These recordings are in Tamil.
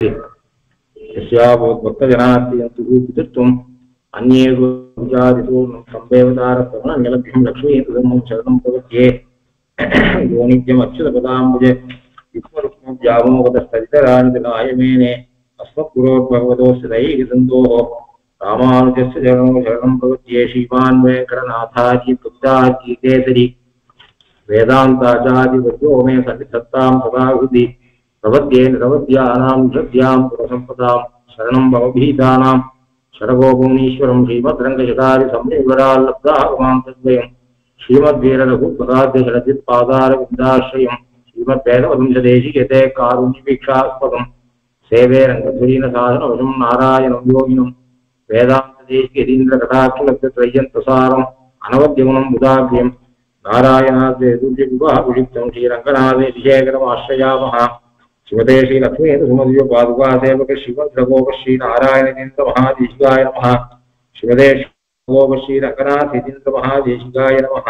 यस्याभवद्भक्तजनात्यन्तु पितृत्वम् अन्ये गुजादिसूर्णं सम्भेवतारप्रवणनिलभ्यं लक्ष्मीकृतं शरणं प्रपद्ये योनित्यमच्युतपदाम्बुजे युष्मरुक्मव्यामोगतस्तरितरानितनायमेने अस्मद्गुरोर्भगवतोऽस्य दैहितन्तोः रामानुजस्य शरणं प्रपद्ये श्रीमान् वेङ्कटनाथार्यगुप्तार्यकेसरी वेदान्ताचार्यवर्यो मे सन्निधत्तां सदा हृदि प्रपद्ये निरवद्यानां निषद्यां पुरसम्पदां शरणं भवभीतानां शरगोपमुनीश्वरं श्रीमद्रङ्गशतारि संयोगराल्लब्धागमान्तद्वयं श्रीमद्वीररघुपदाद्यशरजित्पादारविन्दाश्रयं श्रीमद्वेदवंशदेशिकेते कारुण्यवीक्षास्पदं सेवे रङ्गधुरीनसाधनवशं नारायणं योगिनं वेदान्तदेशिकेन्द्रकटाक्षलब्धत्रय्यन्तसारम् अनवद्यमुनं बुधाभ्यं नारायणाद्यैर्विवाहपुषिक्तं श्रीरङ्गनाथेशेखरमाश्रयामः शिवते श्रीलक्ष्मीसुमदिव्यपादुका सेवक श्रीमद्रगोप श्रीनारायणेन्द्रमहादेशिकाय नमः शिवते गोप श्रीरङ्गनाथेन्द्रमहादेशिकाय नमः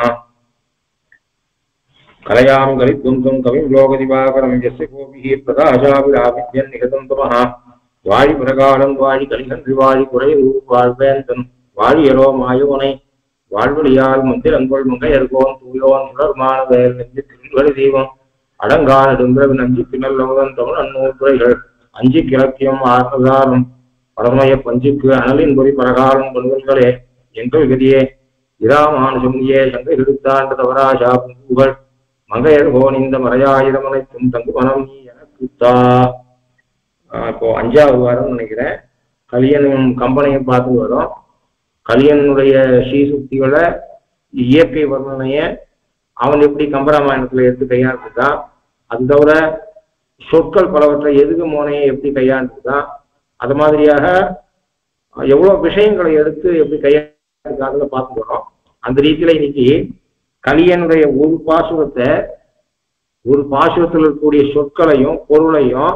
कलयां कलिद्वंसं कविं लोकदिवाकरं यस्य गोपिः प्रकाशाभिराभिद्यन्निहतं तमः वाழிप्रकालं वाழிकलिकन्றிवाழி குறைதூர் வாழ்வேந்தன் வாழியரோ மாயோனை வாழ்வழியால் மந்திரங்கொள் மங்கையர்கோன் தூயோன் சுடர்மான வேல் நெஞ்சு திருவடி தெய்வம் அடங்கான நெடும்பிறவி நஞ்சி பின்னல்லமுதன் தமிழ் அந்நூற்றுரைகள் அஞ்சு கிழக்கியம் ஆர்மதாரம் பரமய பஞ்சுக்கு அனலின் பொறி பரகாலம் கொள்வல்களே எங்கள் கதியே இராமானுஜமுனியே சங்கை எடுத்தாண்ட தவராஜா புங்குகள் மங்கையர் கோன் இந்த மறையாயிரமனைத்தும் தங்கு மனம் நீ எனக்குத்தா. இப்போ 5வது வாரம் நினைக்கிறேன். கலியனும் கம்பெனியும் பார்த்து வரும். கலியனுடைய ஸ்ரீசுக்திகளை இயற்கை வர்ணனைய அவன் எப்படி கம்பராமாயணத்துல எடுத்து கையாண்டுருக்கான், அது தவிர சொற்கள் பலவற்றை எதுகு மோனையை எப்படி கையாண்டுருக்கான், அது மாதிரியாக எவ்வளவு விஷயங்களை எடுத்து எப்படி கையாண்டுருக்காங்க பார்த்து வரோம். அந்த ரீதியில இன்னைக்கு கலியனுடைய ஒரு பாசுரத்தில் இருக்கக்கூடிய சொற்களையும் பொருளையும்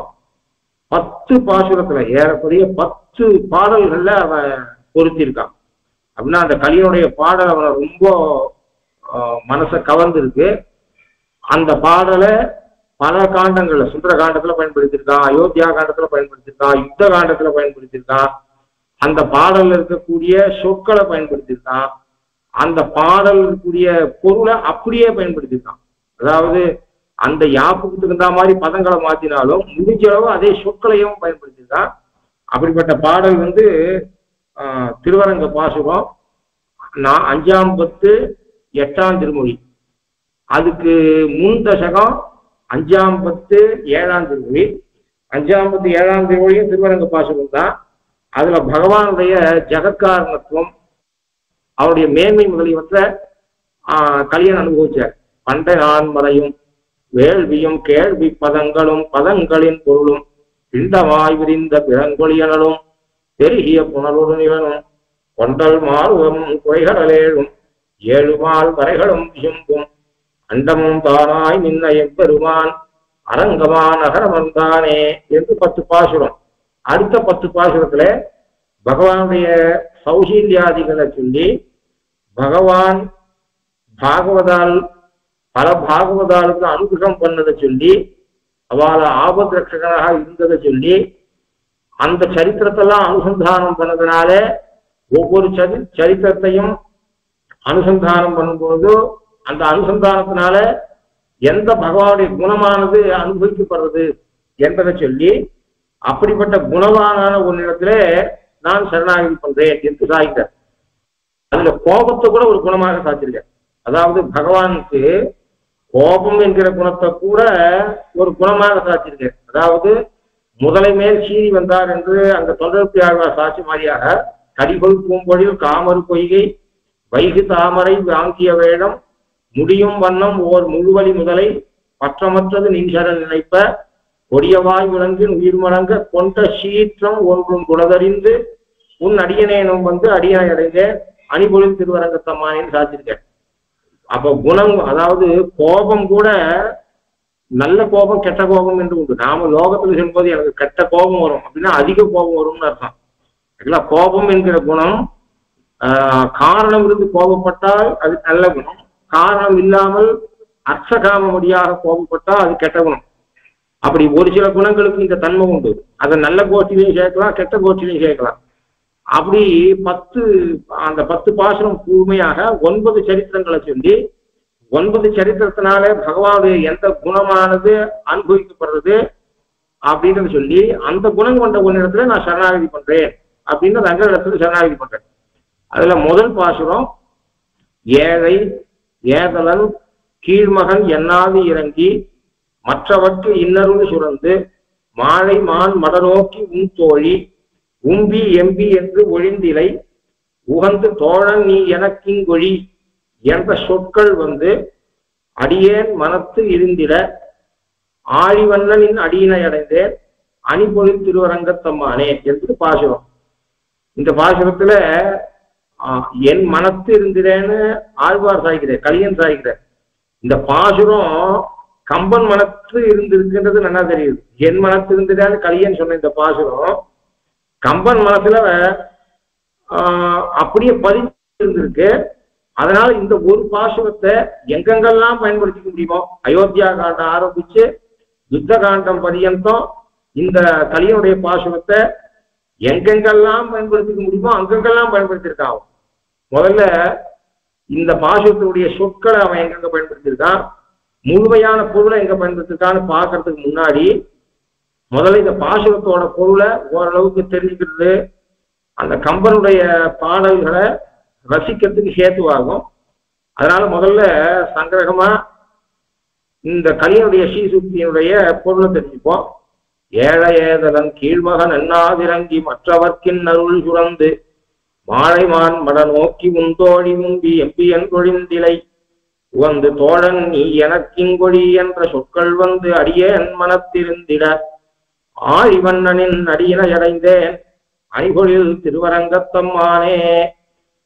10 பாசுரத்துல ஏறக்குறைய 10 பாடல்கள்ல அவன் பொருத்திருக்கான். அப்படின்னா அந்த கலியனுடைய பாடல் அவனை ரொம்ப மனசை கவர்ந்துருக்கு. அந்த பாடலை பல காண்டங்கள்ல சுந்தர காண்டத்துல பயன்படுத்தியிருக்கான், அயோத்தியா காண்டத்துல பயன்படுத்தியிருக்கான், யுத்த காண்டத்துல பயன்படுத்தியிருக்கான். அந்த பாடல்ல இருக்கக்கூடிய சொற்களை பயன்படுத்தியிருக்கான், அந்த பாடல் இருக்கக்கூடிய பொருளை அப்படியே பயன்படுத்தியிருக்கான். அதாவது அந்த யாப்புக்கு தகுந்த மாதிரி பதங்களை மாற்றினாலும் முடிஞ்ச அளவு அதே சொற்களையும் பயன்படுத்தியிருக்கான். அப்படிப்பட்ட பாடல் திருவரங்க பாசுரம் 5ஆம் பத்து 8ஆம் திருமொழி, அதுக்கு முன் தசகம் 5ஆம் பத்து 7ஆம் திருமொழி. 5ஆம் பத்து 7ஆம் திருமொழியும் திருவரங்க பாசுரம் தான். அதுல பகவானுடைய ஜெகத்காரணத்துவம், அவருடைய மேன்மை முதலியவற்றை கலியன் அனுபவிச்சார். பண்டை நான்மறையும் வேள்வியும் கேள்வி பதங்களும் பதங்களின் பொருளும் பிண்டமாய் விரிந்த பிறங்கொழியனலும் பெருகிய புனலுடன் இவனும் கொண்டல் மாறுவம் குறைகளேழும் 7 மால் வரைகளும் விசும்பும் அண்டமும் தானாய் நின்ன எம்பெருமான் அரங்கமான் அகரமந்தானே என்று 10 பாசுரம். அடுத்த 10 பாசுரத்துல பகவானுடைய சௌசீல்யாதிகளை சொல்லி பகவான் பல பாகவதாளுக்கு அனுகிரகம் பண்ணதை சொல்லி அவளை ஆபத் ரட்சகனாக இருந்ததை சொல்லி அந்த சரித்திரத்தெல்லாம் அனுசந்தானம் பண்ணதுனால ஒவ்வொரு சரித்திரத்தையும் அனுசந்தானம் பண்ணும்போது அந்த அனுசந்தானத்தினால எந்த பகவானுடைய குணமானது அனுபவிக்கப்படுறது என்பதை சொல்லி அப்படிப்பட்ட குணவானான ஒரு இடத்துல நான் சரணாகதி பண்றேன் என்று சாய்ந்தார். அதுல கோபத்தை கூட ஒரு குணமாக சாத்திருக்க. அதாவது பகவானுக்கு கோபம் என்கிற குணத்தை கூட ஒரு குணமாக சாத்திருக்க. அதாவது முதலை மேல் சீறி வந்தார் என்று அந்த தொடர்பியாக சாட்சி மாதிரியாக கரிகொள் பூம்பொழில் காமறு பொய்கை வைகு தாமரை வாங்கிய வேடம் முடியும் வண்ணம் ஓர் முழுவலி முதலை பற்றமற்றது நின்சரன் நினைப்ப கொடியவாய் விலங்கின் உயிர் மடங்க கொண்ட சீற்றம் ஒன்றும் குணதறிந்து உன் அடியனேனும் அடியனை அடைந்த அணிபொழில் திருவரங்கத்தம்மானின்னு சாத்திருக்க. அப்போ குணம், அதாவது கோபம் கூட நல்ல கோபம் கெட்ட கோபம் என்று உண்டு. நாம லோகத்துல சொல்லும்போது எனக்கு கெட்ட கோபம் வரும் அப்படின்னா அதிக கோபம் வரும்னு அர்த்தம். கோபம் என்கிற குணம் காரணம் இருந்து கோபப்பட்டால் அது நல்ல குணம், காரணம் இல்லாமல் அர்த்தகாமடியாக கோபப்பட்டால் அது கெட்ட குணம். அப்படி ஒரு சில குணங்களுக்கு இந்த தன்மை உண்டு. அதை நல்ல கோஷ்டிலையும் சேர்க்கலாம், கெட்ட கோஷ்டிலையும் சேர்க்கலாம். அப்படி அந்த 10 பாசுரம் முழுமையாக 9 சரித்திரங்களை சொல்லி 9 சரித்திரத்தினால பகவானுடைய எந்த குணமானது அனுபவிக்கப்படுறது அப்படின்றத சொல்லி அந்த குணம் கொண்ட ஒன்னிடத்துல நான் சரணாகதி பண்றேன் அப்படின்னு அந்த இடத்துல சரணாகதி பண்றேன். அதுல முதல் பாசுரம் ஏழை ஏதலன் கீழ்மகன் எண்ணாது இறங்கி மற்றவர்க்கு இன்னருள் சுரந்து மாலை மான் மடநோக்கி உன் தோழி உம்பி எம்பி என்று ஒழிந்திலை உகந்து தோழன் நீ எனக்கிங்கொழி என்ற சொற்கள் அடியேன் மனத்து இருந்திட ஆழிவண்ணனின் அடியினை அடைந்தேன் அணிபொழில் திருவரங்கத்தம்மானே என்று பாசுரம். இந்த பாசுரத்துல என் மனத்து இருந்திரேன்னு ஆழ்வார் சாய்கிறார், கலியன் சாய்கிறார். இந்த பாசுரம் கம்பன் மனத்து இருந்திருக்கின்றது நல்லா தெரியுது. என் மனத்து இருந்திரான்னு கலியன் சொன்ன இந்த பாசுரம் கம்பன் மனசுல அப்படியே பதிவு இருந்திருக்கு. அதனால இந்த ஒரு பாசுரத்தை எங்கெங்கெல்லாம் பயன்படுத்திக்க முடியுமோ, அயோத்தியா காண்டம் ஆரம்பிச்சு யுத்த காண்டம் பரியந்தம் இந்த கலியனுடைய பாசுரத்தை எங்கெங்கெல்லாம் பயன்படுத்திக்க முடியுமோ அங்கெங்கெல்லாம் பயன்படுத்தியிருக்கான். முதல்ல இந்த பாசுரத்தினுடைய சொற்களை அவன் எங்கெங்க பயன்படுத்தியிருக்கான், முழுமையான பொருளை எங்க பயன்படுத்திருக்கான்னு பார்க்கறதுக்கு முன்னாடி முதல்ல இந்த பாசுரத்தோட பொருளை ஓரளவுக்கு தெரிஞ்சுக்கிறது அந்த கம்பனுடைய பாடல்களை ரசிக்கிறதுக்கு ஹேத்துவாகும். அதனால முதல்ல சங்கிரகமா இந்த கலியனுடைய ஸ்ரீசுக்தியினுடைய பொருளை தெரிஞ்சுப்போம். ஏழை ஏதலன் கீழ்மகன் எண்ணாதிறங்கி மற்றவர்க்கின் அருள் சுரந்து மாலைமான் மட நோக்கி உந்தோழி மும்பி எம்பி என்றொழிந்திலை தோழன் நீ எனக்கிங்கொழி என்ற சொற்கள் அடியேன் மனத்திருந்திட ஆழிவண்ணனின் அடியினை அடைந்தேன் அணிபொழில் திருவரங்கத்தம்மானே.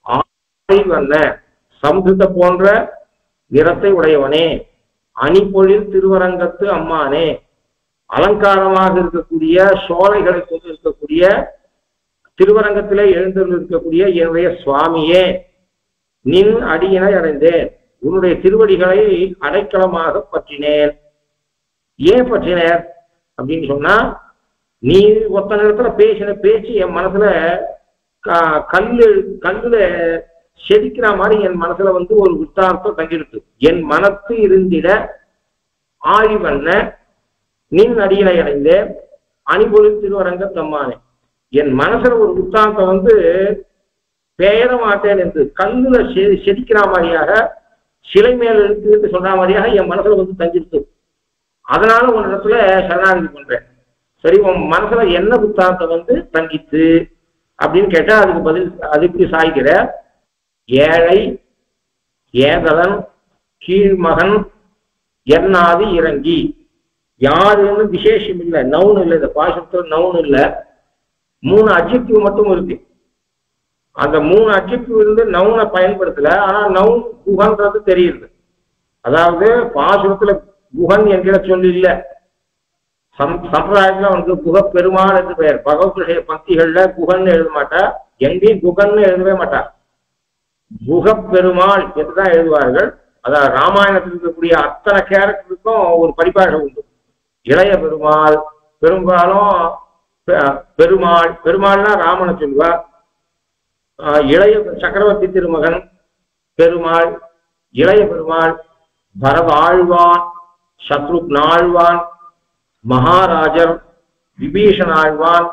ஆழிவண்ண சம்ஸ்கிருத போன்ற நிறத்தை உடையவனே, அணிபொழில் திருவரங்கத்து அம்மானே, அலங்காரமாக இருக்கக்கூடிய சோலைகளை கொண்டு இருக்கக்கூடிய திருவரங்கத்திலே எழுந்தருள் இருக்கக்கூடிய என்னுடைய சுவாமியே, நின் அடியினை அடைந்தேன், உன்னுடைய திருவடிகளை அடைக்கலமாக பற்றினேன். ஏன் பற்றினேன் அப்படின்னு சொன்னா, நீ ஒத்த நேரத்துல பேசின பேச்சு என் மனசுல கல்லுல செதுக்கிற மாதிரி என் மனசுல ஒரு வித்தார்த்தம் தங்கிருக்கு. என் மனத்து இருந்திட ஆழிவண்ண நின் அடியினை அடைந்தேன் அணிபொழில் திருவரங்கத்தம்மானே. என் மனசுல ஒரு வித்தாந்தம் பெயர மாட்டேன் என்று கல்லுல செதுக்கிற மாதிரியாக சிலை மேல இருக்கு சொல்ற மாதிரியாக என் மனசுல தங்கிருக்கு. அதனால ஒரு இடத்துல சரணாகதி பண்றேன். சரி, உன் மனசுல என்ன புத்தாந்தம் தங்கிச்சு அப்படின்னு கேட்டா அதுக்கு பதில் அதுக்கு சாய்கிற ஏழை ஏதலன் கீழ்மகன் எண்ணாது இறங்கி. யாருன்னு விசேஷம் இல்லை, நவுன் இல்லை. இந்த பாசத்துல நவுன் இல்லை, 3 அட்ஜெக்டிவ் மட்டும் இருக்கு. அந்த 3 அட்ஜெக்டிவ் நவுனை பயன்படுத்தல. ஆனா நவுன் குகன்றது தெரியுது. அதாவது பாசுரத்துல குகன் என்கிற சொல்லி இல்ல. சம்பிரதாயத்துல குக பெருமாள் என்று பெயர். பகவத்கீதை பக்திகள்ல குகன் எழுத மாட்டா, எங்கேயும் குகன் எழுதவே மாட்டா, குக பெருமாள் என்றுதான் எழுதுவார்கள். அதாவது ராமாயணத்தில் இருக்கக்கூடிய அத்தனை கேரக்டருக்கும் ஒரு பரிபாஷை உண்டு. இளைய பெருமாள், பெரும்பாலும் பெருமாள், பெருமாள்னா ராமனை சொல்லுவா. இளைய சக்கரவர்த்தி திருமகன் பெருமாள், இளைய பெருமாள், பரத ஆழ்வான், சத்ருக்ன ஆழ்வான், மகாராஜர், விபீஷண ஆழ்வான்,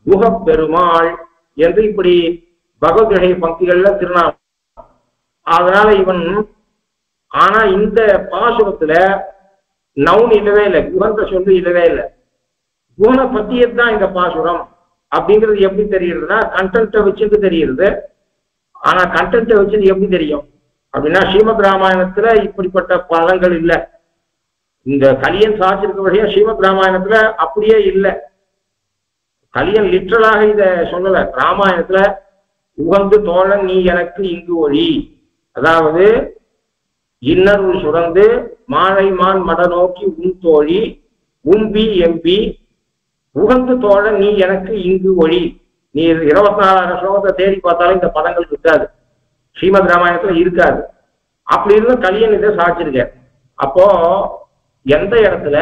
குக பெருமாள் என்று இப்படி பகவத்கீதை பக்திகள்ல திருநாமம். அதனால இவன் ஆனா இந்த பாசுரத்துல நவுன் இல்லவே இல்லை, குகன்ற சொல்லு இல்லவே இல்லை. குகனை பத்தியதான் இந்த பாசுரம் அப்படிங்கிறது எப்படி தெரியுதுன்னா கண்டென்ட்டை வச்சுட்டு தெரியுது. ஆனா கண்டென்ட்டை வச்சுட்டு எப்படி தெரியும் அப்படின்னா, ஸ்ரீமத் ராமாயணத்துல இப்படிப்பட்ட பலங்கள் இல்லை. இந்த கலியன் சாட்சிருக்க வழியா ஸ்ரீமத் ராமாயணத்துல அப்படியே இல்லை. கலியன் லிட்டரலாக இத சொல்லல. ராமாயணத்துல உகந்து தோழன் நீ எனக்கு இங்கு ஒளி, அதாவது இன்னருள் சுரந்து மாலை மான் மட நோக்கி உன் தோழி உம்பி எம்பி உகந்து தோழன் நீ எனக்கு இங்கு ஒளி. நீ 24,000 ஸ்லோகத்தை தேடி பார்த்தாலும் இந்த பதங்கள் இருக்காது, ஸ்ரீமத் ராமாயணத்துல இருக்காது. அப்படி இருந்தும் கலியன் இதை சாட்சிருக்க. அப்போ எந்த இடத்துல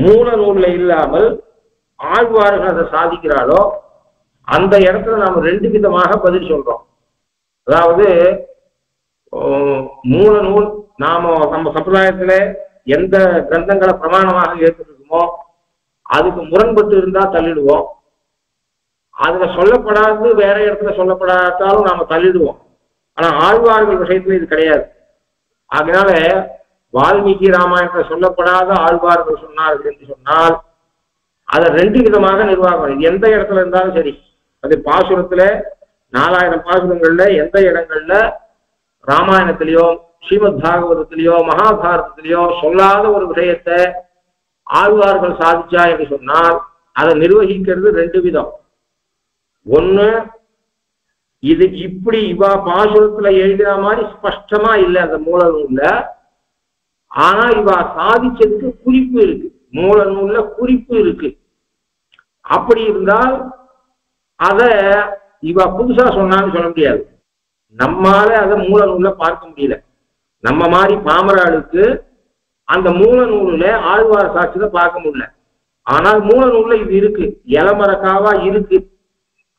மூல நூல்ல இல்லாமல் ஆழ்வார்கள் அதை சாதிக்கிறாளோ அந்த இடத்துல நாம ரெண்டு விதமாக பதில் சொல்றோம். அதாவது மூல நூல் நாம நம்ம சம்பிரதாயத்துல எந்த கிரந்தங்களை பிரமாணமாக ஏற்றுக்கோமோ அதுக்கு முரண்பட்டு இருந்தா தள்ளிடுவோம். அதுல சொல்லப்படாது வேற இடத்துல சொல்லப்படாதாலும் நாம தள்ளிடுவோம். ஆனா ஆழ்வார்கள் விஷயத்துல இது கிடையாது. அதனால வால்மீகி ராமாயணத்துல சொல்லப்படாத ஆழ்வார்கள் சொன்னார்கள் என்று சொன்னால் அதை ரெண்டு விதமாக நிர்வாகம். எந்த இடத்துல இருந்தாலும் சரி, அது பாசுரத்துல 4000 பாசுரங்கள்ல எந்த இடங்கள்ல ராமாயணத்திலேயோ ஸ்ரீமத் பாகவதத்திலேயோ மகாபாரதத்திலேயோ சொல்லாத ஒரு விஷயத்தை ஆழ்வார்கள் சாதிச்சா என்று சொன்னால் அதை நிர்வகிக்கிறது ரெண்டு விதம். ஒண்ணு, இது இப்படி இவா பாசுரத்துல எழுதுற மாதிரி ஸ்பஷ்டமா இல்லை அந்த மூல நூல்ல, ஆனா இவா சாதிச்சதுக்கு குறிப்பு இருக்கு, மூல நூல்ல குறிப்பு இருக்கு. அப்படி இருந்தால் அத இவ புதுசா சொன்னான்னு சொல்ல முடியாது. நம்மால அதை மூல நூல்ல பார்க்க முடியல. நம்ம மாதிரி பாமராளுக்கு அந்த மூல நூல்ல ஆழ்வார் சாட்சியத்தை பார்க்க முடியல. ஆனால் மூல நூல்ல இது இருக்கு, இளமரக்காவா இருக்கு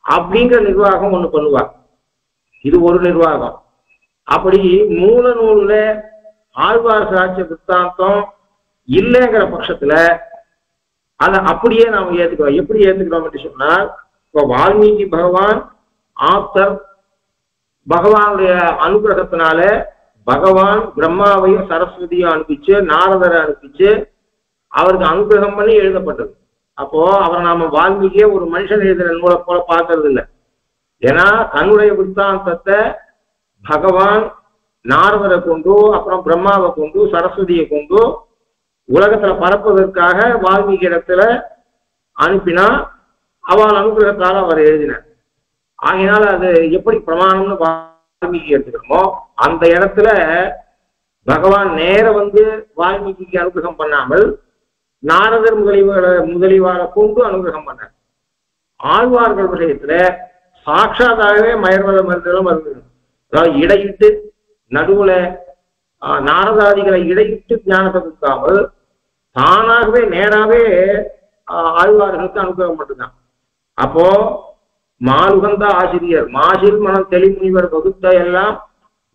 அப்படிங்கிற நிர்வாகம் ஒண்ணு பண்ணுவாங்க. இது ஒரு நிர்வாகம். அப்படி மூல நூல்ல ஆழ்வார் சாட்சிய விற்த்தாந்தம் இல்லைங்கிற பட்சத்துல அதை அப்படியே நாம ஏத்துக்கிறோம். எப்படி ஏத்துக்கிறோம் என்று சொன்னால், இப்ப வால்மீகி பகவான் ஆப்தர், பகவானுடைய அனுகிரகத்தினால பகவான் பிரம்மாவையும் சரஸ்வதியும் அனுப்பிச்சு நாரதரை அனுப்பிச்சு அவருக்கு அனுகிரகம் பண்ணி எழுதப்பட்டது. அப்போ அவரை நாம வால்மீகிய ஒரு மனுஷன் எழுதுற நூலை போல பார்க்கறது இல்லை. ஏன்னா தன்னுடைய விற்த்தாந்தத்தை பகவான் நாரதரை கொண்டு அப்புறம் பிரம்மாவை கொண்டு சரஸ்வதியை கொண்டு உலகத்துல பரப்புவதற்காக வால்மீகி இடத்துல அனுப்பினா அவள் அனுகிரகத்தால் அவர் எழுதினார். ஆகினால அது எப்படி பிரமாணம்னு வால்மீகி எடுத்துக்கிறோமோ அந்த இடத்துல பகவான் நேர வந்து வால்மீகிக்கு அனுகிரகம் பண்ணாமல் நாரதர் முதலிவாரை கொண்டு அனுகிரகம் பண்ணார். ஆழ்வார்கள் விஷயத்துல சாட்சாதாகவே மயர்வத மருந்துகளும் இருந்தது. அதாவது இடையிட்டு நடுவுல நாரதாதிகளை இடையிட்டு ஞானத்தை கொடுக்காமல் தானாகவே நேராவே ஆழ்வார்களுக்கு அனுகிரகம் பண்ணுதான். அப்போ மாலுகந்த ஆசிரியர் மாசில் மனம் தெளிமுனிவர் வகுத்த எல்லாம்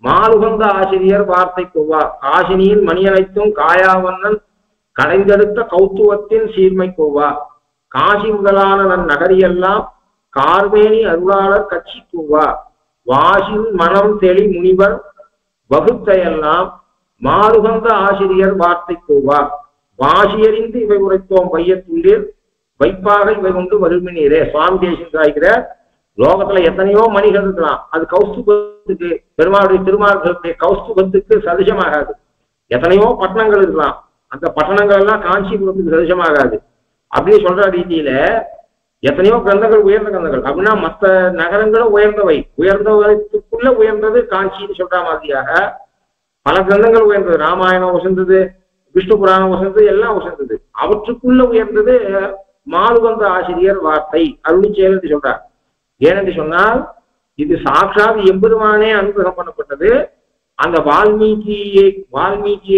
மாலுகந்த ஆசிரியர் வார்த்தை கொவ்வார் காசினியின் மணியனைத்தும் காயாவண்ணன் கடைந்தெடுத்த கௌத்துவத்தின் சீர்மை கொவ்வா காசி முதலான நன் நகரியெல்லாம் கார்மேனி அருளாளர் கட்சி கொவ்வா வாசில் மனம் தெளி முனிவர் வகுத்த எல்லாம் மாலுகந்த ஆசிரியர் வார்த்தை கொவ்வா வாசியறிந்து இவை உரைத்தோம் வையத்துள்ளீர் வைப்பாக இவை கொண்டு வருமினீரே. சுவாமி தேசியம் சாய்க்கிற லோகத்துல எத்தனையோ மணிகள் இருக்கலாம், அது கௌஸ்துபத்துக்கு பெருமாளுடைய திருமார்களுடைய கௌஸ்துபத்துக்கு சதிசமாகாது. எத்தனையோ பட்டணங்கள் இருக்கலாம், அந்த பட்டணங்கள் எல்லாம் காஞ்சிபுரத்துக்கு சதிசமாகாது. அப்படின்னு சொல்ற ரீதியில எத்தனையோ கிரந்தங்கள் உயர்ந்த கிரந்தங்கள் அப்படின்னா மற்ற நகரங்களும் உயர்ந்தவை, உயர்ந்தவற்றுக்குள்ள உயர்ந்தது காஞ்சின்னு சொல்ற மாதிரியாக பல கிரந்தங்கள் உயர்ந்தது. ராமாயணம் உசந்தது, விஷ்ணு புராணம் உசந்தது, எல்லாம் உசந்தது. அவற்றுக்குள்ள உயர்ந்தது மாலுகந்த ஆசிரியர் வார்த்தை அருளி செயல் என்று சொல்றார். ஏனென்று சொன்னால் இது சாட்சாத் எம்பெருமானே அனுகிரகம் பண்ணப்பட்டது. அந்த வால்மீகியை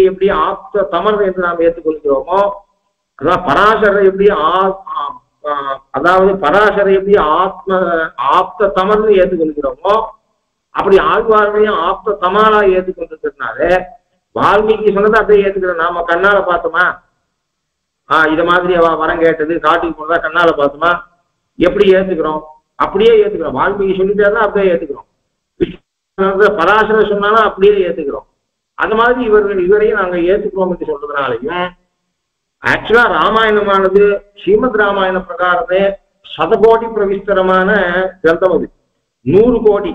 எப்படி ஆப்த தமர் என்று நாம் ஏற்றுக்கொள்கிறோமோ, அதான் பராசரை எப்படி அதாவது பராசரை எப்படி ஆப்த தமர்னு ஏற்றுக்கொள்கிறோமோ அப்படி ஆழ்வார்களையும் ஆப்த தமாலா ஏற்றுக்கொண்டிருக்கிறதுனால வால்மீகி சொன்னதை அப்படியே ஏற்றுக்கிறோம். நாம கண்ணால பார்த்தோமா, இத மாதிரி அவ வரம் கேட்டது காட்டுக்கு போனதா கண்ணால பார்த்தோமா, எப்படி ஏத்துக்கிறோம்? அப்படியே ஏத்துக்கிறோம். வால்மீகி சொல்லிட்டாருன்னா அப்படியே ஏத்துக்கிறோம். பராசர சொன்னாலும் அப்படியே ஏத்துக்கிறோம். அந்த மாதிரி இவரையும் நாங்க ஏத்துக்கிறோம் என்று சொல்றதுனாலையும் ஆக்சுவலா ராமாயணமானது ஸ்ரீமத் ராமாயண பிரகாரமே 100 கோடி பிரவிஸ்தரமான கிரந்தம். அது 100 கோடி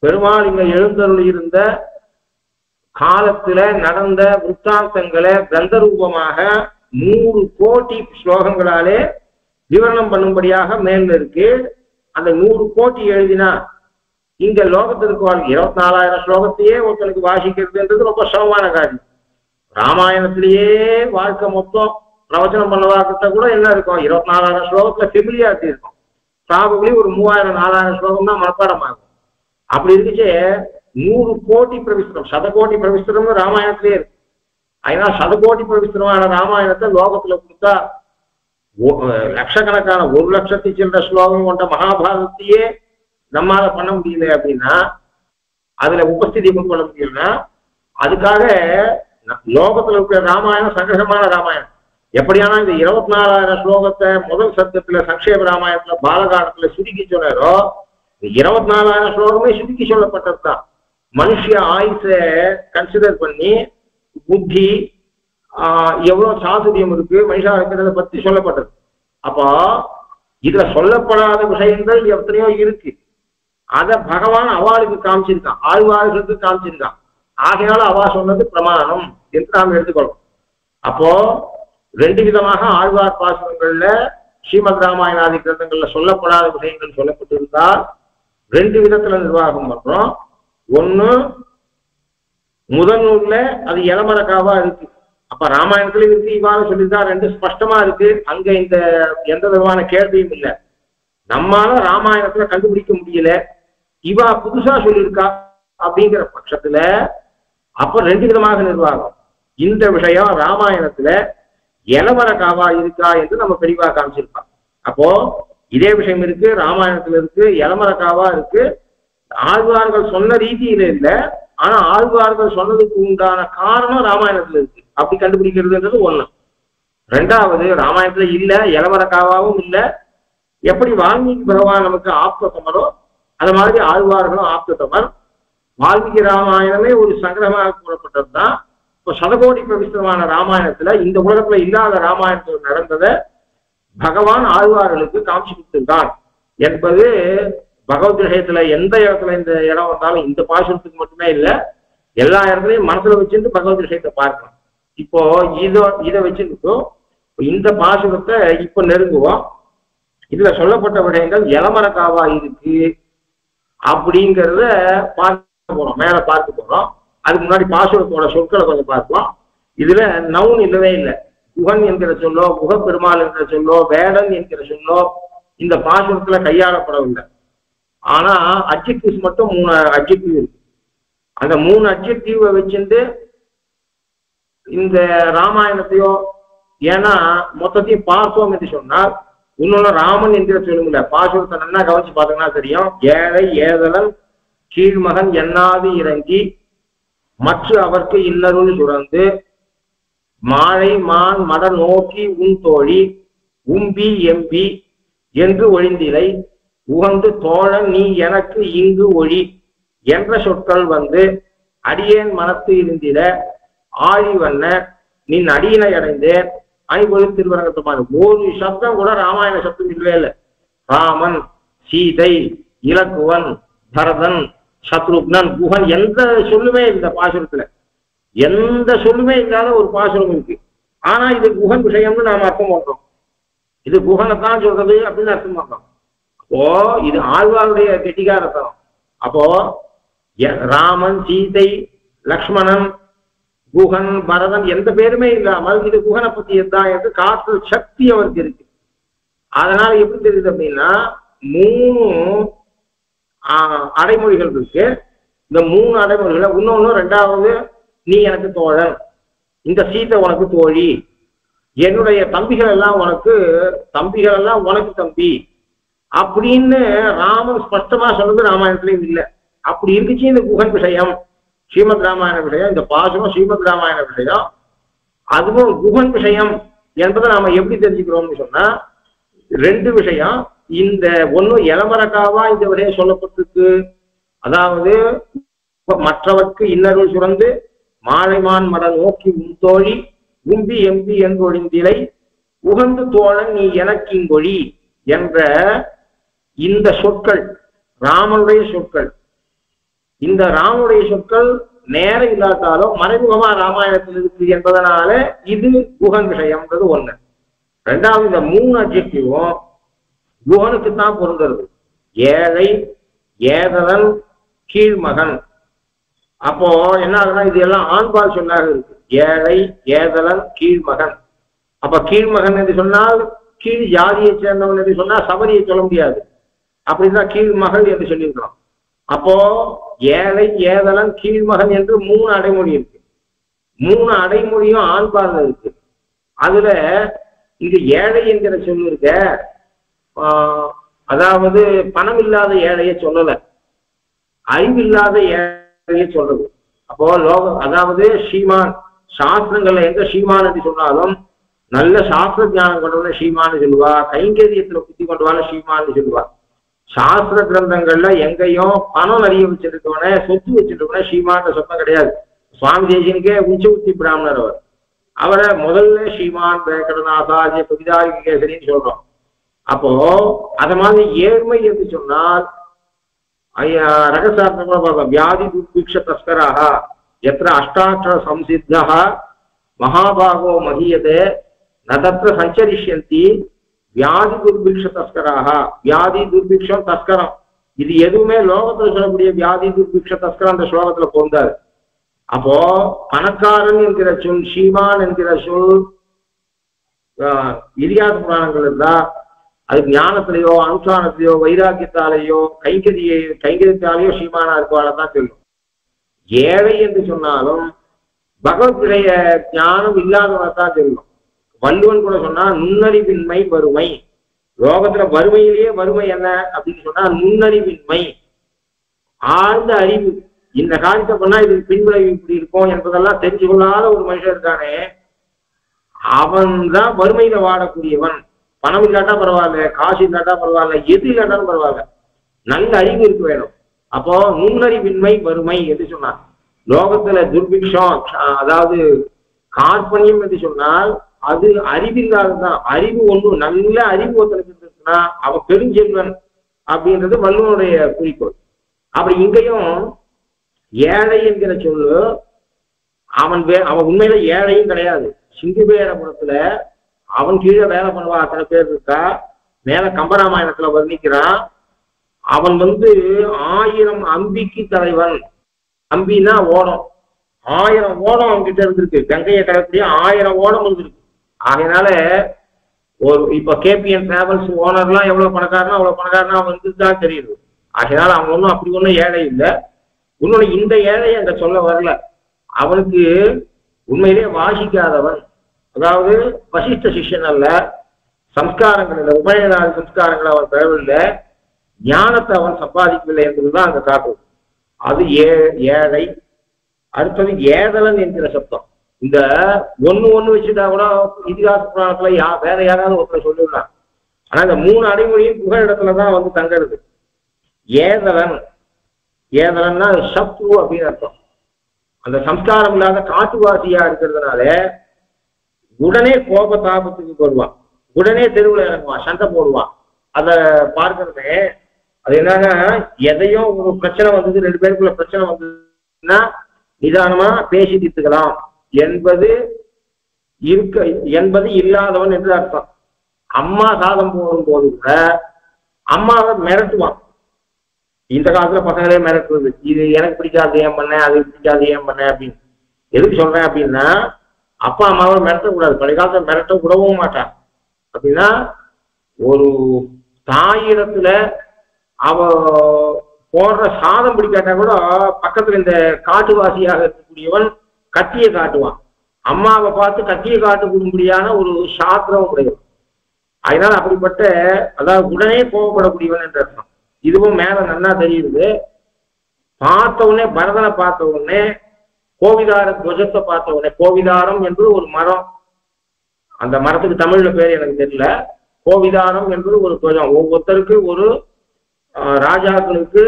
பெருமாள் இங்க எழுந்தருள் இருந்த காலத்துல நடந்த விற்த்தாந்தங்களை கிரந்த ரூபமாக 100 கோடி ஸ்லோகங்களாலே விவரணம் பண்ணும்படியாக மேல இருக்கு. அந்த 100 கோடி எழுதினா இங்க லோகத்திற்கு 24,000 ஸ்லோகத்தையே ஒருத்தனுக்கு வாசிக்கிறதுன்றது ரொம்ப சிரமமான காரியம். ராமாயணத்திலேயே வாழ்க்கை மொத்தம் பிரவச்சனம் பண்ணவாக்கிட்ட கூட என்ன இருக்கும், 24,000 ஸ்லோகத்துல ஃபெமிலியாரிட்டி இருக்கும். ப்ராபபிளி ஒரு 3,000-4,000 ஸ்லோகம் தான் மனப்பாடம் ஆகும். அப்படி இருந்துச்சு 100 கோடி பிரவிஸ்தரம் 100 கோடி பிரவிஸ்தரம்னு ராமாயணத்திலே இருக்கு. அதனால சதகோடி விஸ்தரமான ராமாயணத்தை லோகத்துல கொடுத்தா லட்சக்கணக்கான 1,00,000 சில்லற ஸ்லோகம் கொண்ட மகாபாரதத்தையே நம்மால பண்ண முடியல அப்படின்னா, அதுல உபஸ்திதி கொண்டு பண்ண முடியலன்னா, அதுக்காக லோகத்துல இருக்கிற ராமாயணம் சங்கிரகமான ராமாயணம். எப்படியானா இந்த 24,000 ஸ்லோகத்தை முதல் சப்தத்துல சங்கேப ராமாயணத்துல பாலகாண்டத்துல சுருக்கி சொன்னாரோ, 24,000 ஸ்லோகமே சுருக்கி சொல்லப்பட்டதுதான். மனுஷ ஆயுச கன்சிடர் பண்ணி புத்தி எவ்வளவு சாதுரியம் இருக்கு மனுஷா இருக்கிறத பத்தி சொல்லப்பட்டது. அப்போ இதுல சொல்லப்படாத விஷயங்கள் எத்தனையோ இருக்கு. அத பகவான் அவாளுக்கு காமிச்சிருக்கான், ஆழ்வார்களுக்கு காமிச்சிருக்கான். ஆகையால அவா சொன்னது பிரமாணம் என்று நாம் எடுத்துக்கொள்ளும். அப்போ 2 விதமாக ஆழ்வார் பாசுரங்கள்ல ஸ்ரீமத் ராமாயணாதி கிரந்தங்கள்ல சொல்லப்படாத விஷயங்கள் சொல்லப்பட்டிருந்தால் 2 விதத்துல நிர்வாகம் பண்றோம். ஒண்ணு முதல் நூல்ல அது இளமரக்காவா இருக்கு. அப்ப ராமாயணத்துல இருக்கு இவ்வாறு சொல்லியிருந்தா 2 ஸ்பஷ்டமா இருக்கு. அங்க இந்த எந்த விதமான கேள்வியும் இல்லை. நம்மால ராமாயணத்துல கண்டுபிடிக்க முடியல, இவா புதுசா சொல்லியிருக்கா அப்படிங்கிற பட்சத்துல அப்ப 2 விதமாக நிர்வாகம். இந்த விஷயம் ராமாயணத்துல இளமரக்காவா இருக்கா என்று நம்ம பெரியவா காமிச்சிருப்பான். அப்போ இதே விஷயம் இருக்கு, ராமாயணத்துல இருக்கு, இளமரக்காவா இருக்கு. ஆழ்வார்கள் சொன்ன ரீதியில இல்லை, ஆனா ஆழ்வார்கள் சொன்னதுக்கு உண்டான காரணம் ராமாயணத்துல இருக்கு. அப்படி கண்டுபிடிக்கிறதுன்றது ஒண்ணு. 2வது ராமாயணத்துல இல்ல, இளமரக்காவாவும் இல்லை. எப்படி வால்மீகி பகவான் நமக்கு ஆப்தமரோ அது மாதிரி ஆழ்வார்களும் ஆப்தமர். வால்மீகி ராமாயணமே ஒரு சங்கிரகமாக கூறப்பட்டதுதான். இப்போ சதகோடி பிரவிஷ்டமான ராமாயணத்துல இந்த உலகத்துல இல்லாத ராமாயணத்தில் நடந்ததை பகவான் ஆழ்வார்களுக்கு காமிச்சு கொடுத்திருந்தான் என்பது பகவத் விஷயத்துல எந்த இடத்துல இந்த இடம் வந்தாலும் இந்த பாசுரத்துக்கு மட்டுமே இல்லை, எல்லா இடத்துலையும் மனசுல வச்சுட்டு பகவத் விஷயத்தை பார்க்கணும். இப்போ இதை வச்சுக்கிட்டு இந்த பாசுரத்தை இப்ப நெருங்குவோம். இதுல சொல்லப்பட்ட விடயங்கள் இளமரக்காவா இருக்கு அப்படிங்கிறத பார்க்க போறோம், மேல பார்க்க போறோம். அதுக்கு முன்னாடி பாசுரத்தோட சொற்களை கொஞ்சம் பார்க்கலாம். இதுல நவுன் இல்லவே இல்லை. குகன் என்கிற சொல்லோ, குகப்பெருமாள் என்கிற சொல்லோ, வேடன் என்கிற சொல்லோ இந்த பாசுரத்துல கையாளப்படவில்லை. ஆனா அட்ஜெக்டிவ்ஸ் மட்டும் 3 அட்ஜெக்டிவ் இருக்கு. அந்த 3 அட்ஜெக்டிவ் வச்சுட்டு இந்த ராமாயணத்தையோ, ஏன்னா மொத்தத்தையும் பார்த்தோம் என்று சொன்னால் இன்னொன்னு ராமன் என்கிற சொல்லுங்கள பாசுரத்தை நல்லா கவனிச்சு பார்த்தோம்னா தெரியும். ஏழை ஏதலன் கீழ்மகன் எண்ணாது இறங்கி மற்ற அவர்க்கு இன்னருள் சுரந்து மாழை மான் மட நோக்கி உன் தோழி உம்பி எம்பி என்று ஒழிந்திலை உகந்து தோழன் நீ எனக்கு இங்கு ஒழி என்ற சொற்கள் வந்து அடியேன் மனத்து இருந்திட ஆழி வண்ண நின் அடியினை அடைந்தேன் ஐம்பது திருவரங்கத்துமான ஒரு சப்தம் கூட ராமாயண சப்தம் இல்லவே இல்லை. ராமன், சீதை, இலக்குவன், பரதன், சத்ருக்னன், குஹன் எந்த சொல்லுமே இந்த பாசுரத்துல எந்த சொல்லுமே இல்லாத ஒரு பாசுரம் இருக்கு. ஆனா இது குஹன் விஷயம்னு நாம அர்த்தம் பண்றோம். இது குஹனைத்தான் சொல்றது அப்படின்னு அர்த்தம் பண்றோம். அப்போ இது ஆழ்வாருடைய கெட்டிகாரத்தனம். அப்போ ராமன், சீதை, லக்ஷ்மணன், குஹன், பரதன் எந்த பேருமே இல்லாமல் இது குஹனை பத்தி தான் என்று காற்றல் சக்தி அவருக்கு இருக்கு. அதனால எப்படி தெரியுது அப்படின்னா 3 அடைமொழிகள் இருக்கு. இந்த 3 அடைமொழிகளை இன்னொன்னு 2வது நீ எனக்கு தோழன், இந்த சீதை உனக்கு தோழி, என்னுடைய தம்பிகள் எல்லாம் உனக்கு தம்பி அப்படின்னு ராமன் ஸ்பஷ்டமா சொல்றது ராமாயணத்திலையும் இல்லை. அப்படி இருந்துச்சு இந்த குஹன் விஷயம், ஸ்ரீமத் ராமாயண விஷயம், இந்த பாசுரம் ஸ்ரீமத் ராமாயண விஷயம், அதுவும் குஹன் விஷயம் என்பதை நாம எப்படி தெரிஞ்சுக்கிறோம்னு சொன்னா 2 விஷயம். இந்த ஒண்ணு இளமரக்காவா இந்த விஷயம் சொல்லப்பட்டிருக்கு. அதாவது மற்றவர்க்கு இன்னருள் சுரந்து மாழைமான் மட நோக்கி உன் தோழி உம்பி எம்பி என்று ஒழிந்திலை உகந்து தோழன் நீ எனக்கு இங்கொழி என்ற இந்த சொற்கள் ராமனுடைய சொற்கள். இந்த ராமனுடைய சொற்கள் நேரம் இல்லாட்டாலும் மறைமுகமா ராமாயணத்தில் இருக்கு என்பதனால இது குஹன் விஷயம்ன்றது ஒண்ணு. 2வது இந்த 3 அட்ஜெக்டிவும் குஹனுக்கு தான் பொருந்துறது. ஏழை, ஏதலன், கீழ்மகன். அப்போ என்ன ஆகுதுன்னா இது எல்லாம் ஆண்பால் சொல்லாக இருக்கு. ஏழை, ஏதலன், கீழ்மகன். அப்ப கீழ்மகன் என்று சொன்னால் கீழ் ஜாதியை சேர்ந்தவன் என்று சொன்னால் சபரியை சொல்ல முடியாது. அப்படிதான் கீழ்மகள் என்று சொல்லியிருக்கிறோம். அப்போ ஏழை, ஏதலன், கீழ்மகன் என்று 3 அடைமொழி இருக்கு. 3 அடைமொழியும் ஆண்பார்ல இருக்கு. அதுல இங்க ஏழை என்கிற சொல்லு இருக்க, அதாவது பணம் இல்லாத ஏழைய சொல்லல, அறிவில்லாத ஏழைய சொல்றது. அப்போ அதாவது ஸ்ரீமான் சாஸ்திரங்கள்ல எங்க ஸ்ரீமான் என்று சொன்னாலும் நல்ல சாஸ்திர ஞானம் கொண்டவன ஸ்ரீமான்னு சொல்லுவா, கைங்கரியத்துல புத்தி கொண்டவான ஸ்ரீமான்னு சொல்லுவா. சாஸ்திர கிரந்தங்கள்ல எங்கேயும் பணம் நிறைய வச்சிருக்கவன சொத்து வச்சிருக்கவன ஸ்ரீமான் சொத்தம் கிடையாது. சுவாமி தேசியனுக்கே உச்சி பிராமணர் அவரை முதல்ல ஸ்ரீமான் வேங்கடநாதாரிய கவிதாரி கேசரின்னு சொல்றோம். அப்போ அத மாதிரி ஏழ்மை என்று சொன்னால் ரகசாஸ்திரம் கூட பார்க்கலாம். வியாதி துர்பிக்ஷ தஸ்கராக எத்திர அஷ்டாட்சர சம்சித்தா மகாபாகோ மகியதே நதத்திர சஞ்சரிஷ்யந்தி வியாதி துர்பிக்ஷ தஸ்கராக. வியாதி துர்பிக்ஷம் தஸ்கரம் இது எதுவுமே லோகத்துல சொல்லக்கூடிய வியாதி துர்பிக்ஷ தஸ்கரம் அந்த ஸ்லோகத்துல பொருந்தாரு. அப்போ பணக்காரன் என்கிற சொல், ஸ்ரீமான் என்கிற சொல் இதிகாச புராணங்கள் இருந்தா அது ஞானத்திலேயோ அனுஷ்டானத்திலேயோ வைராக்கியத்தாலேயோ கைங்கரியத்தாலேயோ ஸ்ரீமானா இருப்பால்தான் சொல்லும். ஏழை என்று சொன்னாலும் பகவத்கீதைய ஞானம் இல்லாதவதான் சொல்லும். வள்ளுவன் கூட சொன்னா நுண்ணறிவின்மை வறுமை. லோகத்துல வறுமையிலேயே வறுமை என்ன அப்படின்னு சொன்னா நுண்ணறிவின்மை, ஆழ்ந்த அறிவு. இந்த காரியத்தை பண்ணா இதுக்கு பின்விளைவு இப்படி இருக்கும் என்பதெல்லாம் தெரிஞ்சு கொள்ளாத ஒரு மனுஷன் இருக்கானே, அவன் தான் வறுமையில வாடக்கூடியவன். பணம் இல்லாட்டா பரவாயில்ல, காசு இல்லாட்டா பரவாயில்ல, எது இல்லாட்டாலும் பரவாயில்ல, நல்ல அறிவு இருக்க வேணும். அப்போ நுண்ணறிவின்மை வறுமை என்று சொன்னார். லோகத்துல துர்பிக்ஷம் அதாவது கார்பண்யம் என்று சொன்னால் அது அறிவில்லாததான். அறிவு ஒண்ணு நல்ல அறிவு ஒருத்தனுக்கு இருந்துச்சுன்னா அவன் பெருஞ்செல்வன் அப்படின்றது வள்ளுவனுடைய குறிக்கோள். அப்படி இங்கேயும் ஏழை என்கிற சொல்லு அவன் உண்மையில ஏழையும் கிடையாது. சிங்குபேரபுரத்துல அவன் கீழே வேலை பண்ணுவா அத்தனை பேர் இருக்கா. மேல கம்பராமாயணத்துல வர்ணிக்கிறான். அவன் 1000 அம்பிக்கு தலைவன். அம்பின்னா ஓடம், 1000 ஓடம் அவன்கிட்ட இருந்திருக்கு. கங்கையை கடற்கரிய 1000 ஓடம் இருந்திருக்கு. அதனால இப்ப கேபிஎன் டிராவல்ஸ் ஓனர்லாம் எவ்வளவு பணக்காரனா அவ்வளவு பணக்காரனா தான் தெரியுது. அதனால அவன் ஒன்றும் அப்படி ஒன்றும் ஏழை இல்லை. இன்னொன்னு இந்த ஏழை அங்க சொல்ல வரல. அவனுக்கு உண்மையிலே வாசிக்காதவன், அதாவது வசிஷ்ட சிஷ்யன் அல்ல, சம்ஸ்காரங்கள் இல்லை, உபயநாத சம்ஸ்காரங்களை அவன் பெறவில்லை, ஞானத்தை அவன் சம்பாதிக்கவில்லை என்பதுதான் அங்க காட்டும். அது ஏழை. அடுத்தது ஏதலன் என்கிற சப்தம். இந்த ஒண்ணு வச்சுட்டா கூட இதிகாச புராணத்துல வேற யாராவது ஒருத்தரை சொல்லிடலாம். ஆனா இந்த 3 அடைமொழியும் புகழ் இடத்துலதான் தங்குறது. ஏதலன், ஏதலன்னா சத்ரு அப்படின்னு அர்த்தம். அந்த சம்ஸ்காரம் இல்லாத காட்டுவாசியா இருக்கிறதுனால உடனே கோப தாபத்துக்கு வருவான், உடனே தெருவில் இறங்குவான், சண்டை போடுவான். அதை பார்க்கறதே அது என்னன்னா, எதையும் ஒரு பிரச்சனை வந்தது, 2 பேருக்குள்ள பிரச்சனை வந்ததுன்னா நிதானமா பேசி தீர்த்துக்கலாம் என்பது இல்லாதவன் என்று அர்த்தம். அம்மா சாதம் போடும்போது கூட அம்மாவை மிரட்டுவான். இந்த காலத்துல பசங்களே மிரட்டுறது, இது எனக்கு பிடிக்காது ஏன் பண்ண, அது பிடிக்காது ஏன் பண்ண அப்படின்னு. எதுக்கு சொல்றேன் அப்படின்னா, அப்பா அம்மாவை மிரட்டக்கூடாது. பழைய காலத்துல மிரட்ட விடவும் மாட்டான். அப்படின்னா ஒரு தாயிடத்துல அவ போடுற சாதம் பிடிக்காட்டா கூட பக்கத்துல இந்த காட்டுவாசியாக இருக்கக்கூடியவன் கத்தியை காட்டுவான். அம்மாவை பார்த்து கத்தியை காட்டும்படியான ஒரு சாத்திரம் உடையவன். அதனால அப்படிப்பட்ட, அதாவது உடனே கோவப்படக்கூடியவன் என்று அர்த்தம். இதுவும் மேல நல்லா தெரியுது. பார்த்த உடனே பரதனை பார்த்த உடனே கோவிதார துவஜத்தை பார்த்த உடனே, கோவிதாரம் என்று ஒரு மரம், அந்த மரத்துக்கு தமிழ்ல பேர் எனக்கு தெரியல. கோவிதாரம் என்று ஒரு துவஜம். ஒவ்வொருத்தருக்கு ஒரு ராஜாக்களுக்கு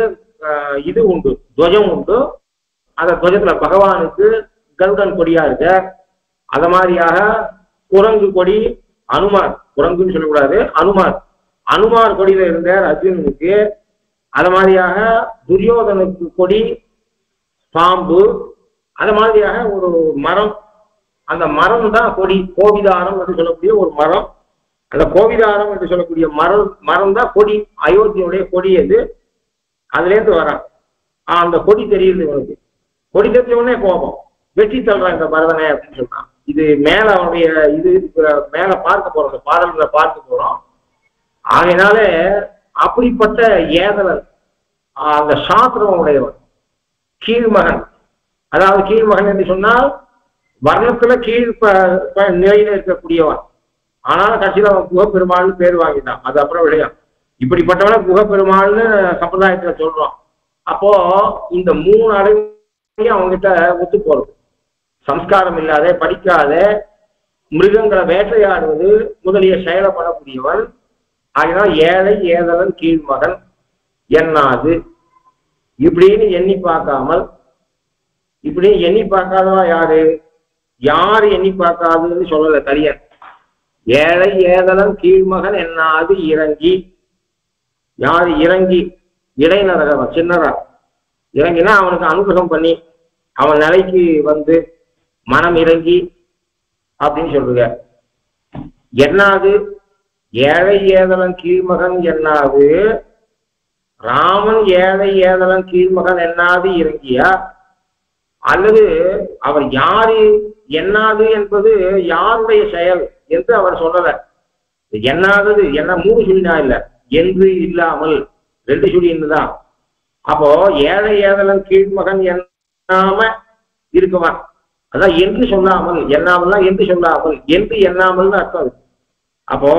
இது உண்டு, துவஜம் உண்டு. அந்த துவஜத்துல பகவானுக்கு கருடன் கொடியா இருக்க. அத மாதிரியாக குரங்கு கொடி, அனுமார், குரங்குன்னு சொல்லக்கூடாது, அனுமார் கொடியில இருந்தார் அர்ஜுனனுக்கு. அத மாதிரியாக துரியோதனுக்கு கொடி பாம்பு. அத மாதிரியாக ஒரு மரம், அந்த மரம் தான் கொடி, கோவிதாரம் என்று சொல்லக்கூடிய ஒரு மரம். அந்த கோவிதாரம் என்று சொல்லக்கூடிய மரம் தான் கொடி, அயோத்தியுடைய கொடி. அது அதுல இருந்து வரான். அந்த கொடி தெரியுது இவனுக்கு. கொடி தெரிஞ்ச உடனே கோபம், வெற்றி தள்ளுறான் இந்த பரதனை அப்படின்னு சொல்றான். இது மேல அவனுடைய இது மேல பார்க்க போறோம், இந்த பாடல்களை பார்க்க போறோம். ஆகையினால அப்படிப்பட்ட ஏதலன், அந்த சாத்திரம் உடையவன், கீழ்மகன். அதாவது கீழ்மகன் என்று சொன்னால் வர்ணத்துல கீழ் நிலையில இருக்கக்கூடியவன். ஆனால் கடைசியில் அவன் குகப்பெருமாள்னு பேர் வாங்கிட்டான். அது அப்புறம் விளையாம். இப்படிப்பட்டவன குகப்பெருமாள்னு சம்பிரதாயத்துல சொல்றோம். அப்போ இந்த 3 அடைவையும் அவங்ககிட்ட ஒத்து போறது. சம்ஸ்காரம் இல்லாத, படிக்காத, மிருகங்களை வேட்டையாடுவது முதலிய செயலை பண்ணக்கூடியவன். ஆகினால் ஏழை ஏதலன் கீழ்மகன் எண்ணாது இப்படின்னு எண்ணி பார்க்காமல், இப்படின்னு எண்ணி பார்க்காதவா யாரு? யாரு எண்ணி பார்க்காதுன்னு சொல்லல கரியன். ஏழை ஏதலன் கீழ்மகன் எண்ணாது இறங்கி. யாரு இறங்கி? இடைநரகவன், சின்னரா இறங்கினா அவனுக்கு அனுகிரகம் பண்ணி அவன் நிலைக்கு வந்து மனம் இறங்கி அப்படின்னு சொல்லுங்க. எண்ணாது ஏழை ஏதலன் கீழ்மகன் எண்ணாது. ராமன் ஏழை ஏதலன் கீழ்மகன் எண்ணாது இறங்கியா? அல்லது அவர் யாரு எண்ணாது என்பது யாருடைய செயல் என்று அவர் சொல்லல. எண்ணாதது என்ன 3 சொல்லினா இல்ல, என்று இல்லாமல் 2 சொல்லின்னுதான். அப்போ ஏழை ஏதலன் கீழ்மகன் எண்ணாம இருக்குவான். அதான் என்று சொல்லாமல், எண்ணாமல்னா என்று சொல்லாமல், என்று எண்ணாமல்னு அர்த்தம் இருக்கு. அப்போ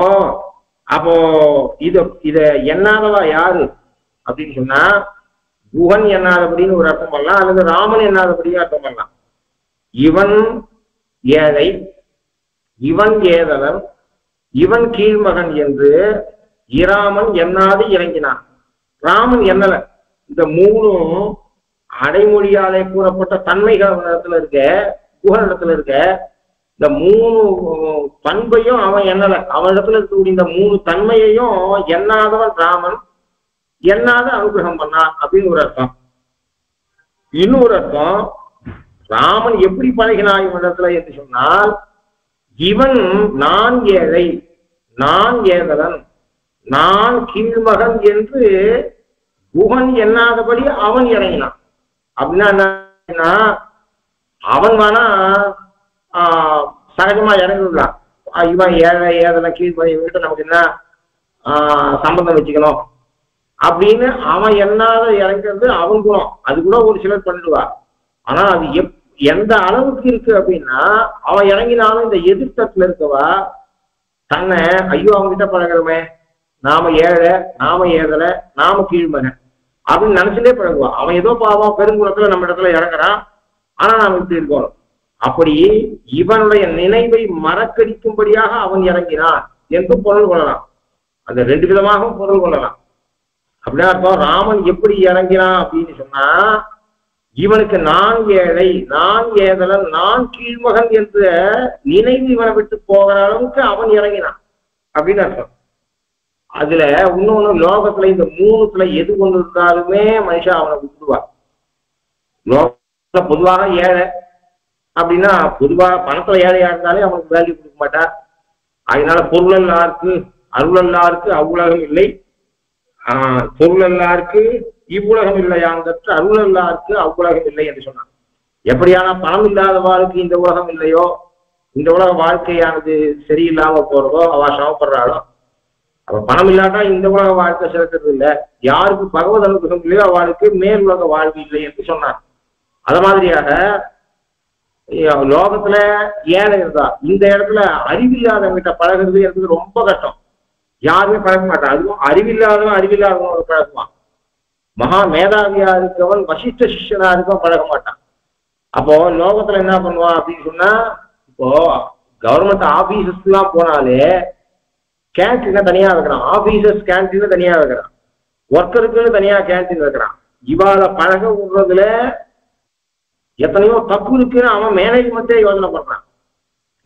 அப்போ இத எண்ணாதவா யாரு அப்படின்னு சொன்னா, குகன் எண்ணாதபடின்னு ஒரு அர்த்தம் பண்ணலாம், அல்லது ராமன் எண்ணாதபடியும் அர்த்தம் பண்ணலாம். இவன் ஏழை, இவன் ஏதலன், இவன் கீழ்மகன் என்று இராமன் எண்ணாது இறங்கினான். ராமன் எண்ணல. இந்த 3 அடைமொழியாலே கூறப்பட்ட தன்மைகள் இடத்துல இருக்க, குகன் இடத்துல இருக்க, இந்த 3 பண்பையும் அவன் எண்ணல. அவன் இடத்துல இருக்கக்கூடிய இந்த 3 தன்மையையும் எண்ணாதவன் ராமன், எண்ணாத அனுகிரகம் பண்ணான் அப்படின்னு ஒரு அர்த்தம். இன்னொரு அர்த்தம், ராமன் எப்படி பழகினான் இவனிடத்துல என்று சொன்னால், இவன் நான் ஏழை, நான் ஏதலன், நான் கீழ்மகன் என்று குகன் எண்ணாதபடி அவன் இறங்கினான். அப்படின்னா என்ன? அவன் வேணா சகஜமா இறங்கிடலாம். இவன் ஏழை ஏதலன் கீழ்மகன் இவன்கிட்ட நமக்கு என்ன சம்பந்தம் வச்சுக்கணும் அப்படின்னு அவன் எண்ணாத இறங்கிறது அவன் குணம். அது கூட ஒரு சிலர் பண்ணிடுவா. ஆனா அது எந்த அளவுக்கு இருக்கு அப்படின்னா, அவன் இறங்கினாலும் இந்த எதிர்த்தத்துல இருக்கவா தன்னை ஐயோ அவங்க கிட்ட பழகிறோமே, நாம ஏழை, நாம ஏதலை, நாம கீழ்மகன் அப்படின்னு நினைச்சுட்டே பழகுவா. அவன் ஏதோ பாவம் பெருங்குளத்துல நம்ம இடத்துல இறங்குறான், ஆனா நாம இப்படி இருக்கணும். அப்படி இவனுடைய நினைவை மறக்கடிக்கும்படியாக அவன் இறங்கினான் என்று பொருள் கொள்ளலாம். அந்த 2 விதமாகவும் பொருள் கொள்ளலாம். அப்படின்னா அர்த்தம், ராமன் எப்படி இறங்கினான் அப்படின்னு சொன்னா, இவனுக்கு நான் ஏழை, நான் ஏதலன், நான் கீழ்மகன் என்ற நினைவு இவனை விட்டு போகிற அளவுக்கு அவன் இறங்கினான் அப்படின்னு அர்த்தம். அதுல இன்னொன்னு, லோகத்துல இந்த 3த்துல எது கொண்டு இருந்தாலுமே மனுஷா அவனை விட்டுடுவான். லோகத்துல பொதுவாக ஏழை அப்படின்னா, பொதுவாக பணத்துல ஏழையா இருந்தாலே அவனுக்கு வேல்யூ கொடுக்க மாட்டார். அதனால பொருளல்லாருக்கு அருளல்லாருக்கு அவ்வுலகம் இல்லை, பொருளல்லாருக்கு இவ்வுலகம் இல்லையாங்கற்ற அருளல்லாருக்கு அவ்வுலகம் இல்லை என்று சொன்னான். எப்படியான பணம் இல்லாதவாளுக்கு இந்த உலகம் இல்லையோ, இந்த உலக வாழ்க்கையானது சரியில்லாம போறதோ, அவ சமப்படுறாளோ, அவ பணம் இல்லாட்டா இந்த உலக வாழ்க்கை சிறக்கிறது இல்லை. யாருக்கு பகவத் அனுகிரகம் இல்லையோ அவளுக்கு மேல் உலக வாழ்வு இல்லை என்று சொன்னான். அத மாதிரியாக லோகத்துல ஏழை இருந்தா, இந்த இடத்துல அறிவில்லாதவங்கிட்ட பழகிறது என்பது ரொம்ப கஷ்டம். யாருமே பழக மாட்டான். அதுவும் அறிவில்லாதவன் பழகுவான். மகா மேதாவியா இருக்கவன் வசிஷ்ட சிஷ்யனா இருக்கவன் பழக மாட்டான். அப்போ லோகத்துல என்ன பண்ணுவான் அப்படின்னு சொன்னா, இப்போ கவர்மெண்ட் ஆபீசஸ் எல்லாம் போனாலே கேன்டீனை தனியா வைக்கிறான், ஆபீசர்ஸ் கேன்டீன் தனியா வைக்கிறான், ஒர்க்கருக்குன்னு தனியா கேன்டீன் வைக்கிறான். இவாளை பழக விடுறதுல எத்தனையோ தப்பு இருக்குன்னு அவன் மேனேஜ்மெண்ட்டே யோசனை பண்றான்.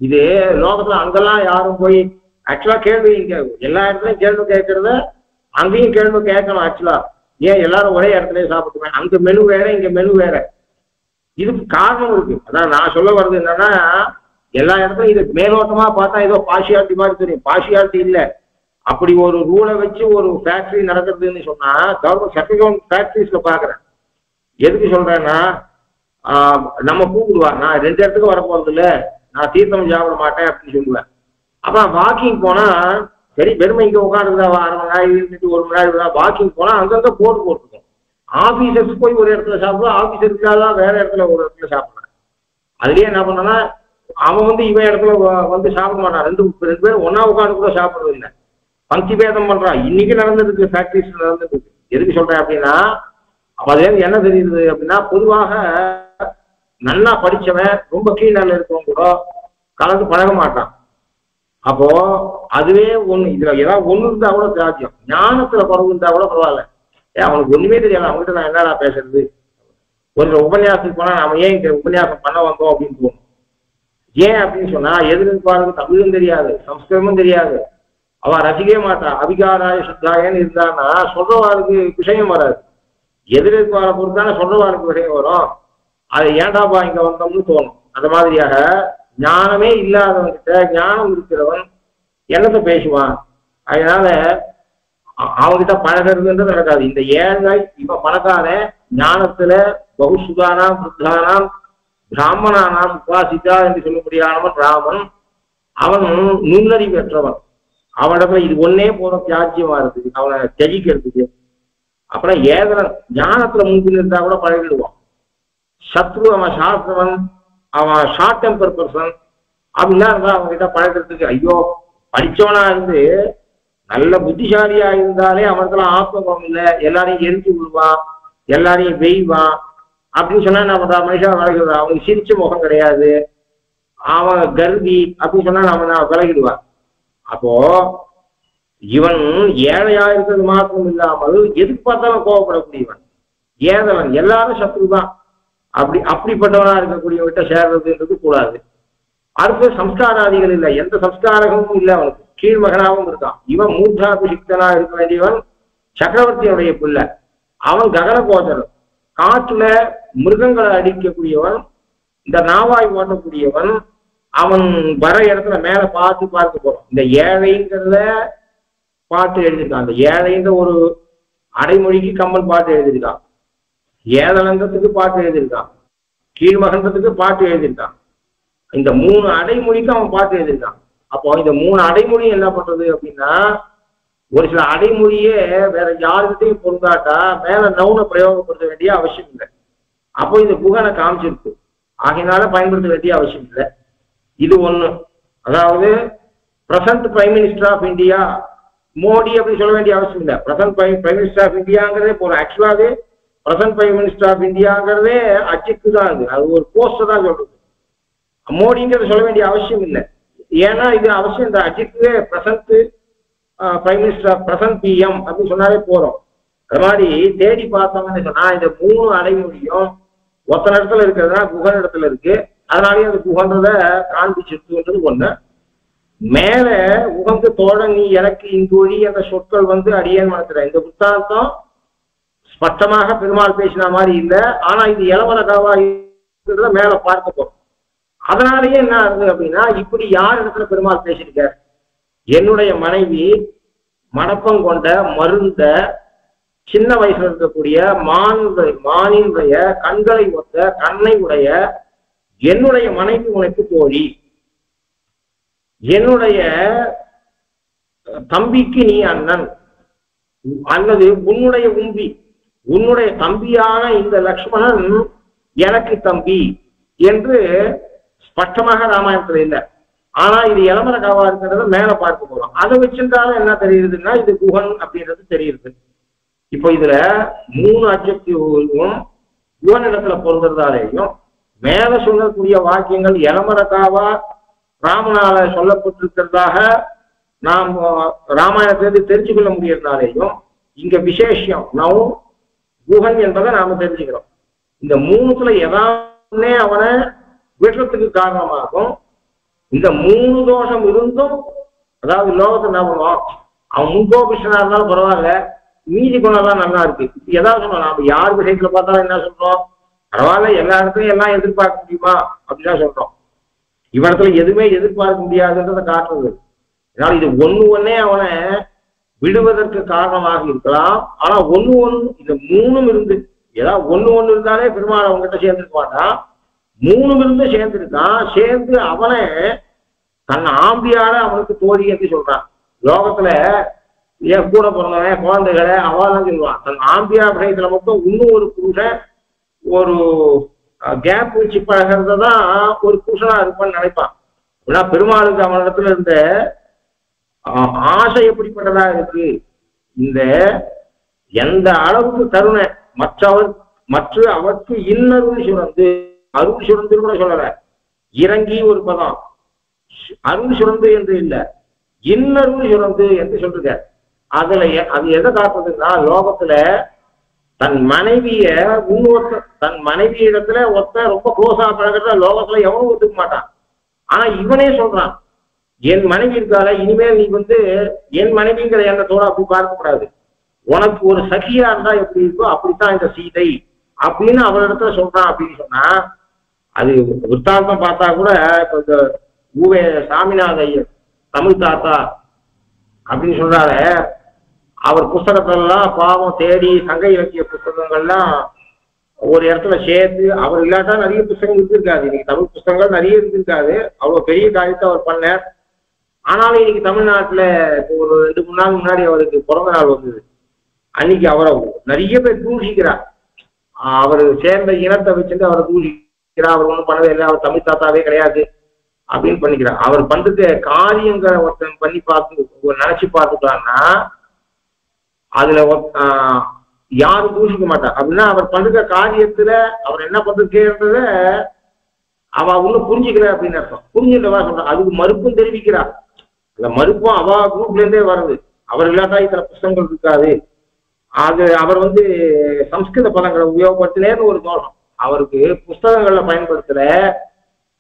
இது லோகத்துல அங்கெல்லாம் யாரும் போய் ஆக்சுவலா கேள்வி, இங்க எல்லா இடத்துலயும் கேள்வி கேட்கறத அங்கேயும் கேள்வி கேட்கணும். ஆக்சுவலா ஏன் எல்லாரும் ஒரே இடத்துலயே சாப்பிட்டுவேன், அங்க மெனு வேற இங்க மெனு வேற, இதுக்கு காரணம் இருக்கு. அதான் நான் சொல்ல வர்றது என்னன்னா, எல்லா இடத்துலயும் இது மேலோட்டமா பார்த்தா ஏதோ பார்ஷியாலிட்டி மாதிரி தெரியும். பார்ஷியாலிட்டி இல்லை. அப்படி ஒரு ரூலை வச்சு ஒரு ஃபேக்டரி நடக்கிறதுன்னு சொன்னா, கவர்மெண்ட் சர்டிஃபிகேட் ஃபேக்டரிஸ்ல பாக்குறேன். எதுக்கு சொல்றேன்னா, நம்ம கூப்பிடுவா, நான் 2 இடத்துக்கு வர போறது இல்லை, நான் தீர்த்தம் சாப்பிட மாட்டேன் அப்படின்னு சொல்லுவேன். அப்புறம் வாக்கிங் போனா சரி, வெறுமை இங்க உட்காந்துருந்தா 1/2 மணி நேரம் இருந்துட்டு 1 மணி நேரம் வாக்கிங் போனா அங்கங்க போட்டு போட்டுருக்கோம். ஆபீசர்ஸ் போய் ஒரு இடத்துல சாப்பிடுவோம், ஆபீசர் இல்லாதான் வேற இடத்துல ஒரு இடத்துல சாப்பிடுறேன். அதுலயே என்ன பண்ணோம்னா, அவன் வந்து இவன் இடத்துல வந்து சாப்பிட மாட்டான். ரெண்டு பேரும் ஒன்னா உட்காந்து கூட சாப்பிடுறது இல்லை. பங்கி பேதம் பண்றான். இன்னைக்கு நடந்துருக்கு, ஃபேக்டரிஸ்ல நடந்துருக்கு. எதுக்கு சொல்றேன் அப்படின்னா, அதுல என்ன தெரியுது அப்படின்னா, பொதுவாக நல்லா படிச்சவன் ரொம்ப கீழே இருக்கவங்க கூட கலந்து பழக மாட்டான். அப்போ அதுவே ஒண்ணு, இதுல ஏதாவது ஒண்ணு இருந்தா கூட சாத்தியம். ஞானத்துல குறவு இருந்தா கூட பரவாயில்ல, அவனுக்கு ஒண்ணுமே தெரியாது, அவங்ககிட்ட நான் என்னடா பேசுறது. ஒரு உபன்யாசத்துக்கு போனா நம்ம ஏன் இங்க உபன்யாசம் பண்ண வந்தோம் அப்படின்னு தோணும். ஏன் அப்படின்னு சொன்னா, எதிர்பார்க்கு தமிழும் தெரியாது, சம்ஸ்கிருதமும் தெரியாது, அவன் ரசிக்கவே மாட்டான். அபிகாராய சுத்தாயன்னு இருந்தான்னா சொல்றவாளுக்கு விஷயம் வராது. எதிர்பார்ப்பை பொறுத்தான சொல்றவாளுக்கு விஷயம் வரும். அதை ஏண்டாப்பா இங்க வந்தோம்னு தோணும். அந்த மாதிரியாக ஞானமே இல்லாதவன்கிட்ட ஞானம் இருக்கிறவன் என்னத்தை பேசுவான். அதனால அவன்கிட்ட பழகிறதுன்றது நடக்காது. இந்த ஏழை இவன் பணக்காரன், ஞானத்துல பகுசுதானாம் புத்தானாம் பிராமணானாம் உபாசிதா என்று சொல்லும்படியானவன் ராமன். அவன் நுண்ணறிவு பெற்றவன். அவனிடத்துல இது ஒன்னே போதும் தியாஜ்யமா இருக்குது அவனை தெஜிக்கிறதுக்கு. அப்புறம் ஏதன் ஞானத்துல முன்பின் இருந்தா கூட பழகிடுவான். சத்ரு அவன் சாஸ்திரவன், அவன் ஷார்ட் டெம்பர் பர்சன் அப்படின்னா இருந்தா அவங்க கிட்ட பழகிறதுக்கு, ஐயோ படிச்சவனா இருந்து நல்ல புத்திசாலியா இருந்தாலே அவனுக்கெல்லாம் ஆத்மபம் இல்லை, எல்லாரையும் எரிஞ்சு விடுவான், எல்லாரையும் வெய்வான் அப்படின்னு சொன்னா என்ன பண்றா, மனுஷன் விலகிடுவான். அவனுக்கு சிரிச்ச முகம் கிடையாது, அவன் கர்வி அப்படின்னு சொன்னா நம்ம விலகிடுவான். அப்போ இவன் ஏழையா இருக்கிறது மாத்திரம் இல்லாமல் எதிர்பார்த்தாலும் கோவப்படக்கூடியவன், ஏதவன், எல்லாரும் சத்ரு தான். அப்படிப்பட்டவனா இருக்கக்கூடியவன்கிட்ட சேர்றதுன்றது கூடாது. அடுத்து சம்ஸ்காராதிகள் இல்லை, எந்த சம்ஸ்காரமும் இல்லை அவனுக்கு, கீழ்மகனாகவும் இருக்கான். இவன் மூர்த்தாபிஷிக்தனா இருக்க வேண்டியவன், சக்கரவர்த்தியுடைய பிள்ளை. அவன் ககன கோச்சரன், காற்றுல மிருகங்களை அடிக்கக்கூடியவன், இந்த நாவாய் ஓட்டக்கூடியவன். அவன் வர இடத்துல மேல பார்க்க போறான். இந்த ஏழைங்கிறத பாட்டு எழுதியிருக்கான். அந்த ஏழைங்கிற ஒரு அடைமொழிக்கு கம்பன் பாட்டு எழுதியிருக்கான், ஏதலங்கத்துக்கு பாட்டு எழுதியிருக்கான், கீழ்மகன்றத்துக்கு பாட்டு எழுதியிருக்கான். இந்த 3 அடைமொழிக்கு அவன் பாட்டு எழுதியிருக்கான். அப்போ இந்த 3 அடைமொழி என்ன பண்றது அப்படின்னா, ஒரு சில அடைமொழியே வேற யாருக்கிட்டையும் பொருந்தாட்டா மேல நவுனை பிரயோகப்படுத்த வேண்டிய அவசியம் இல்லை. அப்போ இந்த குகனை காமிச்சிருக்கு, ஆகையினால பயன்படுத்த வேண்டிய அவசியம் இல்லை. இது ஒண்ணு. அதாவது present prime minister of India Modi அப்படின்னு சொல்ல வேண்டிய அவசியம் இல்லை. பிரசன்ட் பிரைம் மினிஸ்டர் ஆஃப் இந்தியாங்கிறதே போறோம். ஆக்சுவலாவே பிரசன்ட் பிரைம் மினிஸ்டர் ஆஃப் இந்தியாங்கிறதே அஜெக்டிவ் தான். அது ஒரு போஸ்ட் தான் சொல்றது. மோடிங்கிறது சொல்ல வேண்டிய அவசியம் இல்லை. ஏன்னா இது அவசியம், இந்த அஜெக்டிவே present prime minister, present PM அப்படின்னு சொன்னாலே போறோம். அது மாதிரி தேடி பார்த்தோம்னு சொன்னா இந்த 3 அடைமொழியும் ஒத்தனை இடத்துல இருக்கிறதுனா குகன் இடத்துல இருக்கு. அதனாலேயே அந்த குகன்றத காண்பிச்சிருக்குன்றது ஒண்ணு. மேல உகந்து தோழன் நீ எனக்கு இங்கொழி என்ற சொற்கள் வந்து அடியேன் மனத்துல. இந்த புத்தாந்தம் ஸ்பஷ்டமாக பெருமாள் பேசின மாதிரி இல்லை, ஆனா இது இளவரகாவா இருக்கிறத மேல பார்க்க போறோம். அதனாலேயே என்ன ஆகுது அப்படின்னா, இப்படி யார் இடத்துல பெருமாள் பேசியிருக்கார், என்னுடைய மனைவி மடப்பம் கொண்ட மருந்த சின்ன வயசுல இருக்கக்கூடிய மானினுடைய கண்களை ஒத்த கண்ணை உடைய என்னுடைய மனைவி உனக்கு தோழி, என்னுடைய தம்பிக்கு நீ அண்ணன், அல்லது உன்னுடைய உம்பி, உன்னுடைய தம்பியான இந்த லக்ஷ்மணன் எனக்கு தம்பி என்று ஸ்பஷ்டமாக ராமாயணத்துல இல்லை. ஆனா இது இளமர காவா இருக்கிறத மேல பார்க்க போறோம். அதை வச்சிருந்தாலும் என்ன தெரியுதுன்னா இது குகன் அப்படின்றது தெரியுது. இப்போ இதுல 3 அட்ஜெக்டிவும் குகன் இடத்துல பொருந்துறதாலேயும் மேல சொல்லக்கூடிய வாக்கியங்கள் இளமர காவா ராமனால சொல்லப்பட்டிருக்கிறதாக நாம் ராமாயணத்திலிருந்து தெரிஞ்சு கொள்ள முடியறதுனாலேயும் இங்க விசேஷம் நவ் குகன் என்பதை நாம தெரிஞ்சுக்கிறோம். இந்த 3த்துல ஏதாவது அவனை விடுறதுக்கு காரணமாகும். இந்த 3 தோஷம் இருந்தும், அதாவது லோகத்தை என்ன பண்ணுவோம், அவன் முன்கோபிஷ்டனா இருந்தாலும் பரவாயில்ல, மீதி குணம்லாம் நல்லா இருக்கு. எதாவது சொன்னோம், நாம யார் விஷயத்துல பார்த்தாலும் என்ன சொல்றோம், பரவாயில்ல எல்லா இடத்துலையும் எல்லாம் எதிர்பார்க்க முடியுமா அப்படின்னா சொல்றோம். இவனத்துல எதுவுமே எதிர்பார்க்க முடியாதுன்றதை காட்டுறது. அதனால இது ஒண்ணே அவனை விடுவதற்கு காரணமாக இருக்கலாம். ஆனா ஒண்ணு இந்த 3ம் இருந்து, ஏதாவது ஒண்ணு இருந்தாலே பெருமாள் அவங்ககிட்ட சேர்ந்துருக்க மாட்டான். 3ம் இருந்து சேர்ந்துருக்கான். சேர்ந்து அவனை தன் ஆம்பியார அவனுக்கு தோழி என்று சொல்றான். லோகத்துல ஏன் கூட பிறந்தவன் குழந்தைகளை அவதான் சொல்லுவான். தன் ஆம்பியா விஷயத்துல மட்டும் இன்னும் ஒரு புருஷன் ஒரு கேப் வச்சு பழகிறத தான் ஒரு புருஷனா இருப்பான்னு நினைப்பான். ஏன்னா பெருமாளுக்கு அவனிடத்துல இருந்த ஆசை எப்படிப்பட்டதா இருக்கு, இந்த எந்த அளவுக்கு கருணை மற்ற அவருக்கு இன்னருள் சுரந்து, அருள் சுரந்து கூட சொல்லல, இறங்கி ஒரு பதம், அருள் சுரந்து என்று இல்லை, இன்னருள் சுரந்து என்று சொல்லுங்க. அதுல அது எதை காட்டுறதுன்னா, லோகத்துல தன் மனைவிய தன் மனைவி இடத்துல ரொம்ப க்ளோஸா பழகிறத லோகத்துல எவனும் ஒத்துக்க மாட்டான். ஆனா இவனே சொல்றான், என் மனைவி இருக்கால, இனிமேல் நீ என் மனைவிங்கிற எண்ணத்தோட அப்படி பார்க்க கூடாது, உனக்கு ஒரு சகியா இருந்தா எப்படி இருக்கோ அப்படித்தான் இந்த சீதை அப்படின்னு அவரிடத்துல சொல்றான். அப்படின்னு சொன்னா அது விற்த்தாந்தம் பார்த்தா கூட இப்ப இந்த ஊவே சாமிநாத ஐயர் தமிழ் தாத்தா அப்படின்னு சொல்றாரு, அவர் புஸ்தகத்தெல்லாம் பாவம் தேடி சங்க இலக்கிய புஸ்தகங்கள்லாம் ஒரு இடத்துல சேர்த்து, அவர் இல்லாட்டா நிறைய புஸ்தகம் இருந்திருக்காது, இன்னைக்கு தமிழ் புஸ்தகங்கள் நிறைய இருந்திருக்காது, அவ்வளவு பெரிய காரியத்தை அவர் பண்ணார். ஆனாலும் இன்னைக்கு தமிழ்நாட்டுல ஒரு 2-3 நாள் முன்னாடி அவருக்கு பிறந்த நாள் வந்தது. அன்னைக்கு அவரை நிறைய பேர் தூஷிக்கிறார், அவர் சேர்ந்த இனத்தை வச்சுட்டு அவரை தூஷிக்கிறார், அவர் ஒன்றும் பண்ணவே இல்லை, அவர் தமிழ் தாத்தாவே கிடையாது அப்படின்னு பண்ணிக்கிறார். அவர் பண்றது காரியங்களை ஒருத்தன் பண்ணி பார்த்து நினைச்சு பார்த்துட்டான்னா அதுல யாரும் தூஷிக்க மாட்டார். அப்படின்னா அவர் பண்ற காரியத்துல அவர் என்ன பண்றதுன்றத அவ ஒன்னும் புரிஞ்சுக்கல அப்படின்னு அர்த்தம். புரிஞ்சுட்டவா சொல்றான், அதுக்கு மறுப்பும் தெரிவிக்கிறார். அந்த மறுப்பும் அவ குரூப்ல இருந்தே வருது, அவர் இல்லாட்டா இத்தனை புத்தகங்கள் இருக்காது, அது அவர் சம்ஸ்கிருத பதங்களை உபயோகப்படுத்தினேன்னு ஒரு தோஷம். அவருக்கு புஸ்தகங்கள்ல பயன்படுத்துற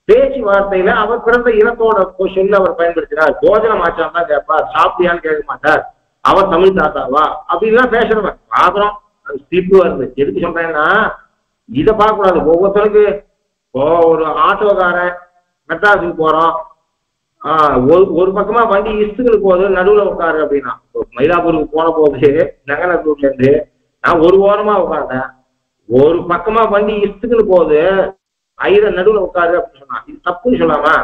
பேச்சுவார்த்தையில அவர் பிறந்த இனத்தோட சொல்ல அவர் பயன்படுத்தினார். போஜனம் ஆச்சான் தான் கேட்பார், சாப்பிட்டியான்னு கேட்க மாட்டார், அவர் தமிழ் தாத்தாவா அப்படின்லாம் பேசுறவன் பாக்குறோம். அது ஸ்கிரிப்ட் வருது. எதுக்கு சொல்றேன்னா இதை பார்க்க கூடாது. ஒவ்வொருத்தருக்கு ஒரு ஆட்டோக்காரன் மெட்ராஸுக்கு போறோம், ஒரு பக்கமா வண்டி இஸ்துக்கு போகுது, நடுவுல உட்காரு அப்படின்னா, மயிலாப்பூருக்கு போன போது நகரூர்ல இருந்து நான் ஒரு ஓரமா உட்கார்ந்தேன், ஒரு பக்கமா வண்டி இஸ்துக்குன்னு போகுது, நடுவுல உட்காரு அப்படின்னு சொன்னான். இது தப்புன்னு சொல்லாமா?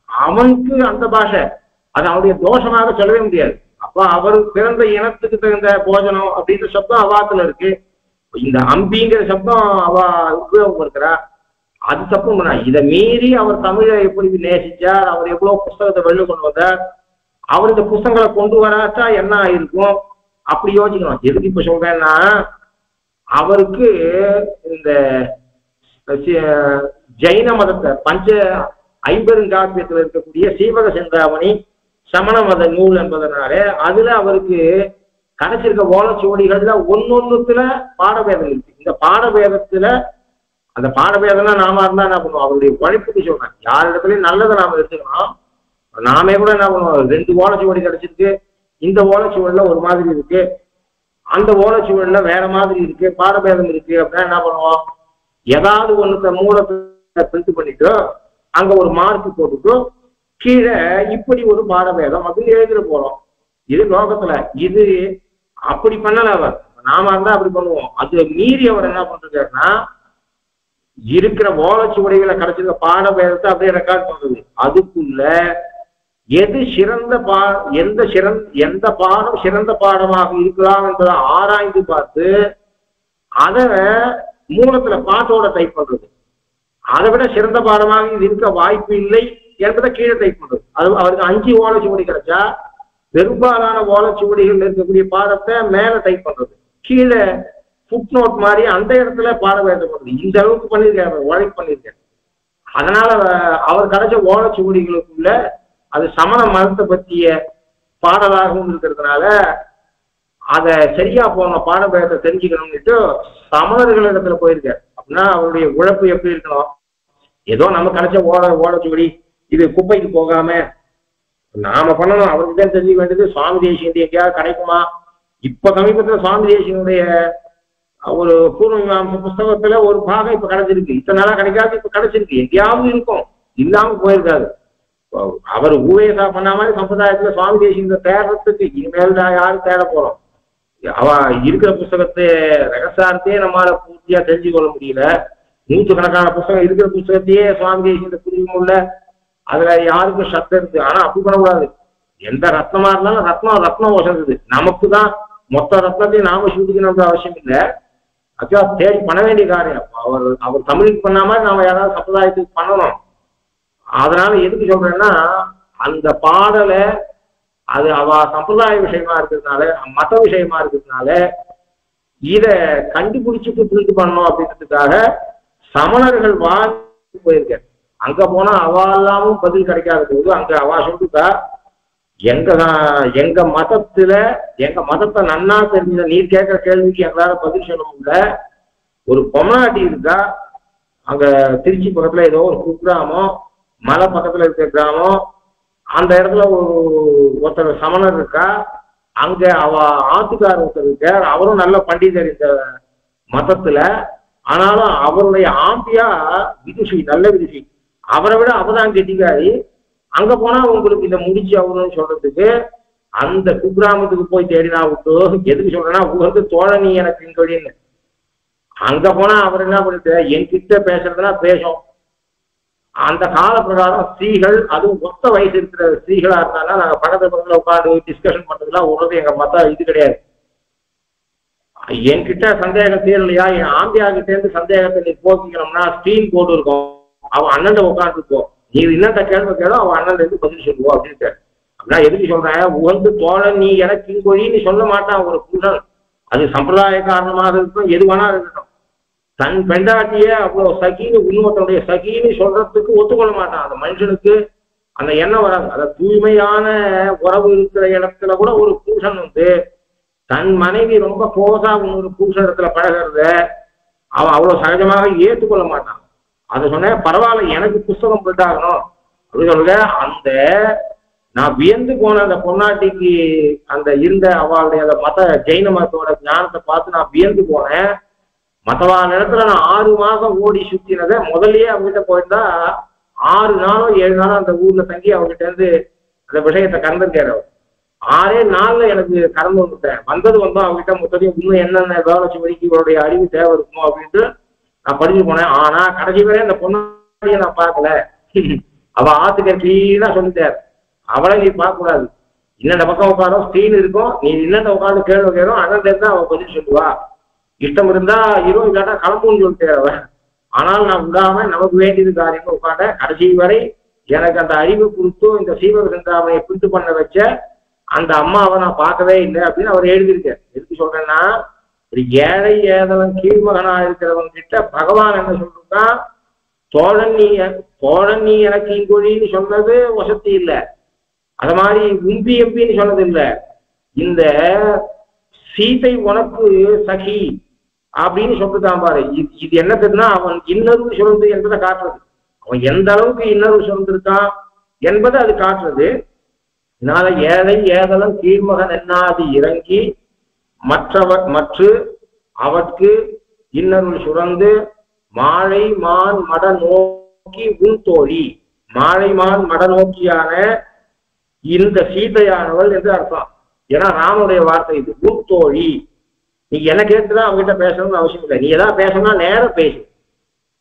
அவனுக்கு அந்த பாஷை, அது அவனுடைய தோஷமாக சொல்லவே முடியாது. அப்ப அவர் பிறந்த இனத்துக்கு தகுந்த போஜனம் அப்படின்ற சப்தம் அவாத்துல இருக்கு. இந்த அம்பிங்கிற சப்தம் அவ உபயோகப்படுத்துறா, அது தப்பு பண்ணா. இதை மீறி அவர் தமிழை எப்படி நேசிச்சார், அவர் எவ்வளவு புஸ்தகத்தை வெளில கொண்டு வந்தார், அவர் இந்த புஸ்தகங்களை கொண்டு வராச்சா என்ன ஆயிருக்கும் அப்படி யோசிக்கணும். எதுக்கு இப்ப சொல்றேன்னா, அவருக்கு இந்த ஜைன மதத்தை ஐம்பெருங்காப்பியத்தில் இருக்கக்கூடிய சீவக சிந்தாமணி சமண மத நூல் என்பதனாலே அதுல அவருக்கு கிடைச்சிருக்க ஓலைச்சுவடிகள்ல ஒன்னொன்னுத்துல பாடபேதம் இருக்கு. இந்த பாடபேதத்துல அந்த பாடபேதம்னா நாம இருந்தா என்ன பண்ணுவோம், அவருடைய உழைப்புக்கு சொல்றேன், யார் இடத்துலயும் நல்லதை நாம எடுத்துக்கணும். நாமே கூட என்ன பண்ணுவோம், 2 ஓலைச்சுவடி கிடைச்சிருக்கு, இந்த ஓலைச்சுவடில ஒரு மாதிரி இருக்கு, அந்த ஓலைச்சுவடில வேற மாதிரி இருக்கு, பாடபேதம் இருக்கு அப்படின்னா என்ன பண்ணுவோம், ஏதாவது ஒண்ணுத்த மூலத்தை பிரிண்ட் பண்ணிட்டு அங்க ஒரு மார்க் போட்டுட்டு கீழே இப்படி ஒரு பாடபேதம் அப்படின்னு எழுதிட போறோம். இது லோகத்துல இது அப்படி பண்ணல அவர். நாம இருந்தா அப்படி பண்ணுவோம். அது மீறி அவர் என்ன பண்றாருன்னா, இருக்கிற ஓலைச்சுவடிகளை கிடைச்சிருக்க பாடபேதத்தை அப்படியே ரெக்கார்ட் பண்றது. அதுக்குள்ள எது எந்த பாடம் சிறந்த பாடமாக இருக்கலாம் என்பதை ஆராய்ந்து பார்த்து அதை மூலத்துல பாட்டோட டைப் பண்றது. அதை விட சிறந்த பாடமாக இது இருக்க வாய்ப்பு இல்லை என்பதை கீழே டைப் பண்றது. அது அவருக்கு 5 ஓலைச்சுவடி கிடைச்சா பெரும்பாலான ஓலைச்சுவடிகள் இருக்கக்கூடிய பாடத்தை மேல டைப் பண்றது, கீழே ஃபுட் நோட் மாதிரி அந்த இடத்துல பாடபேதம் பண்றது. இந்த அளவுக்கு பண்ணியிருக்காரு, உழைப்பு பண்ணியிருக்காரு. அதனால அவர் கிடைச்ச ஓலைச்சுவடிகளுக்குள்ள அது சமண மதத்தை பற்றிய பாடலாகவும் இருக்கிறதுனால அதை சரியா போன பாடபேதத்தை தெரிஞ்சுக்கணும்னுட்டு சமணர்களிடத்துல போயிருக்காரு. அப்படின்னா அவருடைய உழைப்பு எப்படி இருக்கணும், ஏதோ நம்ம கிடைச்ச ஓலைச்சுவடி இது குப்பைக்கு போகாம நாம பண்ணணும், அவருக்கு தான் தெரிஞ்சுக்க வேண்டியது. சுவாமி தேசிகன் எங்கேயாவது கிடைக்குமா? இப்ப சமீபத்துல சுவாமி தேசிகனுடைய ஒரு பூர்வ மீமாம்சை புஸ்தகத்துல ஒரு பாகம் இப்ப கிடைச்சிருக்கு. இத்தனை நாளா கிடைக்காது, இப்ப கிடைச்சிருக்கு. எங்கேயாவது இருக்கும், இல்லாம போயிருக்காது. அவர் ஊவேசா பண்ண மாதிரி சம்பிரதாயத்துல சுவாமி தேசிகன் தேடுறதுக்கு இனிமேல் தான் யாரும் தேட போறோம். அவ இருக்கிற புஸ்தகத்தை ரகசார்த்தையே நம்மளால பூர்த்தியா தெரிஞ்சு கொள்ள முடியல. 100கணக்கான புஸ்தகம் இருக்கிற புஸ்தகத்தையே சுவாமி தேசிகன் புரிஞ்சுக்க முடியல. அதுல யாருக்கும் சத்தம் இருக்கு. ஆனா அப்படி பண்ணக்கூடாது. எந்த ரத்னமா இருந்தாலும் ரத்னம் வசந்தது. நமக்கு தான் மொத்த ரத்னத்தையும் நாம சூட்டிக்கணும்ன்ற அவசியம் இல்லை. ஆக்சுவலா தேடி பண்ண வேண்டிய காரியம். அவர் தமிழுக்கு பண்ணாம நாம யாராவது சம்பிரதாயத்துக்கு பண்ணணும். அதனால எதுக்கு சொல்றேன்னா, அந்த பாடலை அது அவ சம்பிரதாய விஷயமா இருக்கிறதுனால, மத விஷயமா இருக்கிறதுனால இத கண்டுபிடிச்சிட்டு பிரிண்ட் பண்ணணும் அப்படின்றதுக்காக சமணர்கள் வாழ்ந்து போயிருக்க. அங்க போனா அவ எல்லாமும் பதில் கிடைக்காத போது அங்க அவ சொல்லிட்டா, எங்க மதத்துல எங்க மதத்தை நன்னா தெரிஞ்ச நீர் கேட்கிற கேள்விக்கு எங்களால பதில் சொல்ல முடியல. ஒரு பொம்னாட்டி இருக்கா, அங்க திருச்சி பக்கத்துல ஏதோ ஒரு குக்கிராமம், மலை பக்கத்துல இருக்கிற கிராமம், அந்த இடத்துல ஒருத்தர் சமணர் இருக்கா. அங்க அவ ஆத்துக்கார ஒருத்தர் இருக்கார், அவரும் நல்ல பண்டிதர் இந்த மதத்துல. ஆனாலும் அவருடைய ஆம்பியா விதுஷி, நல்ல விதுஷி, அவரை விட அவதான் கெட்டிக்காரி. அங்க போனா உங்களுக்கு இதை முடிச்சு அவருன்னு சொல்றதுக்கு அந்த குக்கிராமத்துக்கு போய் தேடினா விட்டு, எதுக்கு சொல்றேன்னா உகந்து தோழனி எனக்கு இங்கொழின்னு. அங்க போனா அவர் என்ன பண்ணிட்டு என்கிட்ட பேசுறதுனா பேசும். அந்த கால பிரகாரம் ஸ்திரீகள், அதுவும் மொத்த வயசு இருக்கிற ஸ்திரீகளா இருந்தாங்கன்னா நாங்க பக்கத்துல உட்காந்து டிஸ்கஷன் பண்றதுலாம் உடனே எங்க மத்த இது கிடையாது. என்கிட்ட சந்தேகம் தீரலையா, என் ஆம்பியா கிட்ட இருந்து சந்தேகத்தை நீ போக்கிக்கணும்னா ஸ்கிரீன் போட்டு இருக்கும், அவன் அண்ணன் உட்காந்துருப்போம், நீ என்னட்ட கேள்வி கேளும் அவன் அண்ணன் இருந்து பதில் சொல்லுவோம் அப்படின்ட்டு. அப்படின்னா எதுக்கு சொல்றேன், உகந்து தோழன் நீ எனக்கு இங்கொழின்னு சொல்ல மாட்டான் ஒரு புருஷன். அது சம்பிரதாய காரணமாக இருக்கும், எது வேணா இருக்கட்டும். தன் பெண்டாட்டிய அவ்வளவு சகின்னு இன்னொருத்தனுடைய சகின்னு சொல்றதுக்கு ஒத்துக்கொள்ள மாட்டான். அந்த மனுஷனுக்கு அந்த எண்ணம் வராது. அந்த தூய்மையான உறவு இருக்கிற இடத்துல கூட ஒரு புருஷன் தன் மனைவி ரொம்ப கோசா ஒரு புருஷன் இடத்துல பழகிறத அவன் அவ்வளவு சகஜமாக ஏற்றுக்கொள்ள மாட்டான். அதை சொன்ன பரவாயில்ல, எனக்கு புஸ்தகம் போட்டாகணும் அப்படின்னு சொல்லுங்க. அந்த நான் வியந்து போன அந்த பொன்னாட்டிக்கு அந்த இருந்த அவளுடைய அந்த மத ஜெயின மதத்தோட ஞானத்தை பார்த்து நான் வியந்து போனேன். மற்றவான இடத்துல நான் 6 மாதம் ஓடி சுத்தினதை முதல்லயே அவங்ககிட்ட போயிருந்தா 6 நாளோ 7 நாளோ அந்த ஊர்ல தங்கி அவங்ககிட்ட இருந்து அந்த விஷயத்தை கறந்துருக்காரு. 6 நாள்ல எனக்கு கறந்து வந்துட்டேன். வந்தோம் அவங்ககிட்ட மொத்தத்தையும் இன்னும் என்னென்ன வேலைச்சு வரைக்கும் இவருடைய அறிவு தேவை இருக்குமோ அப்படின்ட்டு நான் படிச்சு போனேன். ஆனா கடைசி வரை அந்த பொண்ணாடியை நான் பார்க்கல. அவ ஆத்துக்க கிளீனா சொல்லிட்டார், அவளை நீ பார்க்க கூடாது, இன்னென்ன பக்கம் உட்காரும் ஸ்கிரீன் இருக்கும், நீ இன்னென்ன உட்காந்து கேள்வி கேட்கும், அண்ணன் இருந்தா அவன் பதில் சொல்லுவா, இஷ்டம் இருந்தா இருபது இல்லாட்டா கிளம்புன்னு சொல்லிட்டு அவன். ஆனால் நான் விடாம நமக்கு வேண்டியது காரியங்கள் உட்காண்ட கடைசி வரை எனக்கு அந்த அறிவு கொடுத்து இந்த சீவக சிந்தாமணியை பிரித்து பண்ண வச்ச அந்த அம்மாவை நான் பார்க்கவே இல்லை அப்படின்னு அவர் எழுதியிருக்கார். எதுக்கு சொல்றேன்னா, ஒரு ஏழை ஏதலம் கீழ்மகனா இருக்கிறவங்க கிட்ட பகவான் என்ன சொல்றா, தோழன் நீ எனக்கு இங்கொழின்னு சொன்னது வசதி இல்லை, அது மாதிரி உம்பி எம்பின்னு சொன்னது இல்லை, இந்த சீதை உனக்கு சகி அப்படின்னு சொல்லிட்டான் பாரு. இது என்னதுன்னா அவன் இன்னொரு சுரந்து என்பதை காட்டுறது. அவன் எந்த அளவுக்கு இன்னொரு சுரந்திருக்கான் என்பதை அது காட்டுறது. இதனால ஏழை ஏதலம் கீழ்மகன் என்னாது இறங்கி மற்ற அவற்கு இன்னொரு சுரந்து மாழை மான் மட நோக்கி உன் தோழி. மாழை மான் மட நோக்கியான இந்த சீதையானவள் என்று அர்த்தம். ஏன்னா ராமனுடைய வார்த்தை இது, உன் தோழி. நீ என்ன கேட்டுதான் அவங்ககிட்ட பேசணும்னு அவசியம் இல்லை, நீ ஏதாவது பேசணும்னா நேரம் பேசு.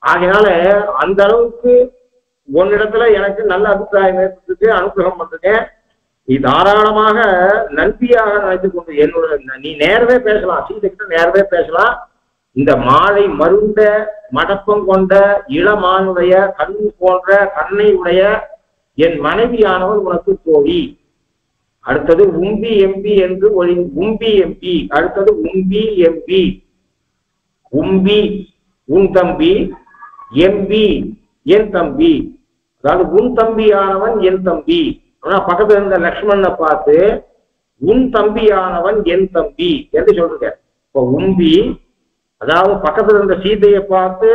ஆகையினால அந்த அளவுக்கு உன்னிடத்துல எனக்கு நல்ல அபிப்பிராயம் ஏற்பட்டு அனுகிரகம் பண்றேன். நீ தாராளமாக நன்றியாக நினைத்து கொண்டு என்னோட நீ நேரவே பேசலாம், சீதைக்கிட்ட நேரவே பேசலாம். இந்த மாலை மருண்ட மடப்பம் கொண்ட இளமானுடைய கண் போன்ற கண்ணை உடைய என் மனைவியானவள் உனக்கு தோழி. அடுத்தது உம்பி எம்பி என்று உம்பி எம்பி. அடுத்தது உம்பி எம்பி. உம்பி உன் தம்பி, எம்பி என் தம்பி. அதாவது உன் தம்பியானவன் என் தம்பி. ஆனா பக்கத்துல இருந்த லக்ஷ்மணனை பார்த்து உன் தம்பியானவன் என் தம்பி என்று சொல்றீங்க. இப்போ உம்பி அதாவது பக்கத்துல இருந்த சீதையை பார்த்து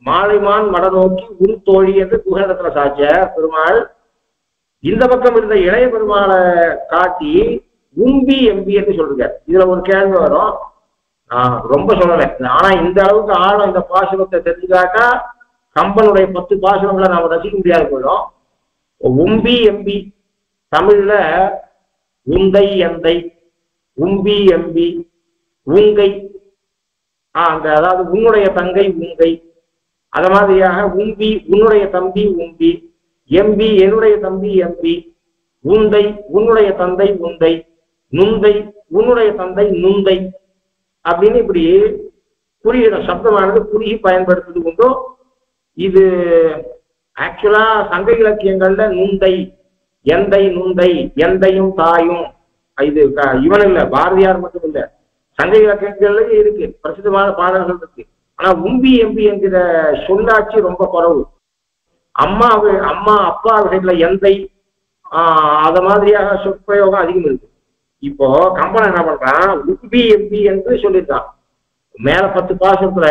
மாலைமான் மட நோக்கி உன் தோழி என்று குகனிடத்துல சாச்ச பெருமாள். இந்த பக்கம் இருந்த இளைய பெருமாளை காட்டி உம்பி எம்பி என்று சொல்றீங்க. இதுல ஒரு கேள்வி வரும், நான் ரொம்ப சொல்லலை, ஆனா இந்த அளவுக்கு ஆழம் இந்த பாசுரத்தை தெரிஞ்சுக்காட்டா கம்பனுடைய 10 பாசுரங்களை நாம ரசிக்க முடியாது போயிடும். உம்பி எம்பி தமிழ்ல உந்தை எந்தை, உம்பி எம்பி, உங்கை, அந்த அதாவது உன்னுடைய தங்கை உங்கை, அத மாதிரியாக உம்பி உன்னுடைய தம்பி உம்பி, எம்பி என்னுடைய தம்பி எம்பி, உந்தை உன்னுடைய தந்தை உந்தை, நுந்தை உன்னுடைய தந்தை நுந்தை அப்படின்னு இப்படி குறியிடம் சப்தமானது குறுகி பயன்படுத்துறது உண்டோ. இது ஆக்சுவலா சங்க இலக்கியங்கள்ல நுந்தை, எந்தை, நுந்தை, எந்தையும் தாயும், இது இவன் இல்ல, பாரதியார் மட்டும் இல்ல, சங்க இலக்கியங்கள்ல இருக்கு, பிரசித்தமான பாடல்கள் இருக்கு. ஆனா உம்பி எம்பி என்கிற சொல்லாட்சி ரொம்ப குறைவு. அம்மா அப்பா விஷயத்துல எந்தை அத மாதிரியாக சொற்பிரயோகம் அதிகம் இருக்கு. இப்போ கம்பன் என்ன பண்றான், உம்பி எம்பி என்று சொல்லியிருக்கான். மேல 10 பாசுரத்துல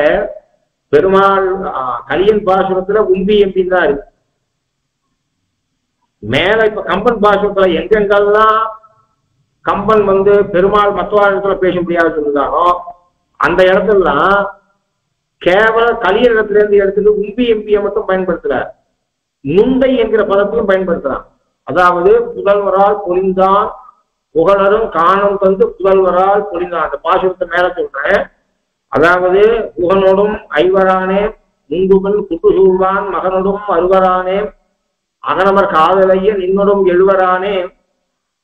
பெருமாள் கலியன் பாசுரத்துல உம்பி எம்பின்னு தான் இருக்கு. மேல இப்ப கம்பன் பாசுரத்துல எங்கெங்கெல்லாம் கம்பன் பெருமாள் மற்றவர்களை பேச முடியாது சொல்லுதானோ அந்த இடத்துலாம் கேவல கலியன் இடத்துல இருந்து எடுத்துட்டு உம்பி எம்பியை மட்டும் பயன்படுத்தல, நுந்தை என்கிற பதத்தையும் பயன்படுத்தலாம். அதாவது புதல்வரால் பொழிந்தான் புகழரும் காணம் தந்து புதல்வரால் பொழிந்தான். அந்த பாசுரத்தை மேல சொல்றேன். அதாவது புகனோடும் ஐவரானே முங்குவன் குட்டுசூழ்வான் மகனோடும் அறுவரானே அகனமர் காதலைய நின்னோடும் எழுவரானே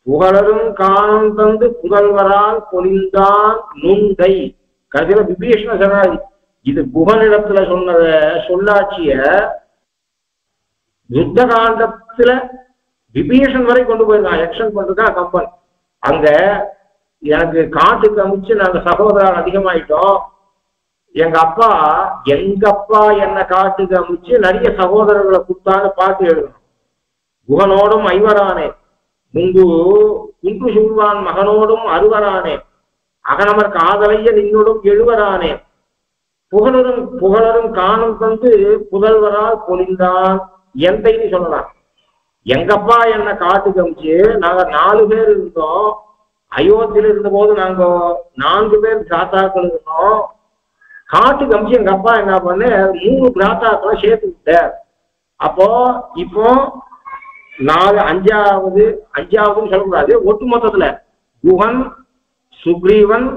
புகழரும் காணம் தந்து புதல்வரால் பொழிந்தான் நுந்தை. கதிர விபீஷண சனாதி இது புகனிடத்துல சொன்னத சொல்லாட்சிய யுத்த காண்டத்துல விபீஷன் வரை கொண்டு போயிருக்கான். எக்ஷன் பண்றதுதான் கம்பன். அங்க எனக்கு காட்டுக்கு அமைச்சு நாங்க சகோதரர் அதிகமாயிட்டோம், எங்க அப்பா என்ன காட்டுக்கு அமைச்சு நிறைய சகோதரர்களை கொடுத்தான்னு பாட்டு எழுதணும். குகனோடும் ஐவரானே குன்று சூழ்வான் மகனோடும் அறுவரானே அகனமர் காதலைய நின்னோடும் எழுவரானே புகழரும் காணும் தந்து புதல்வரால் பொழிந்தான் எந்தைன்னு சொல்லலாம். எங்கப்பா என்ன காட்டுக்கு அமைச்சு நாங்க 4 பேர் இருந்தோம். அயோத்தியில இருந்த போது நாங்க 4 பேர் பிராத்தாக்கள் இருந்தோம். காட்டுக்கு அமைச்சு எங்க அப்பா என்ன பண்ண 3 பிராத்தாக்களை சேர்த்து விட்டார். அப்போ இப்போ 4 5ஆவதுன்னு சொல்லக்கூடாது. ஒட்டு மொத்தத்துல குஹன் சுக்ரீவன்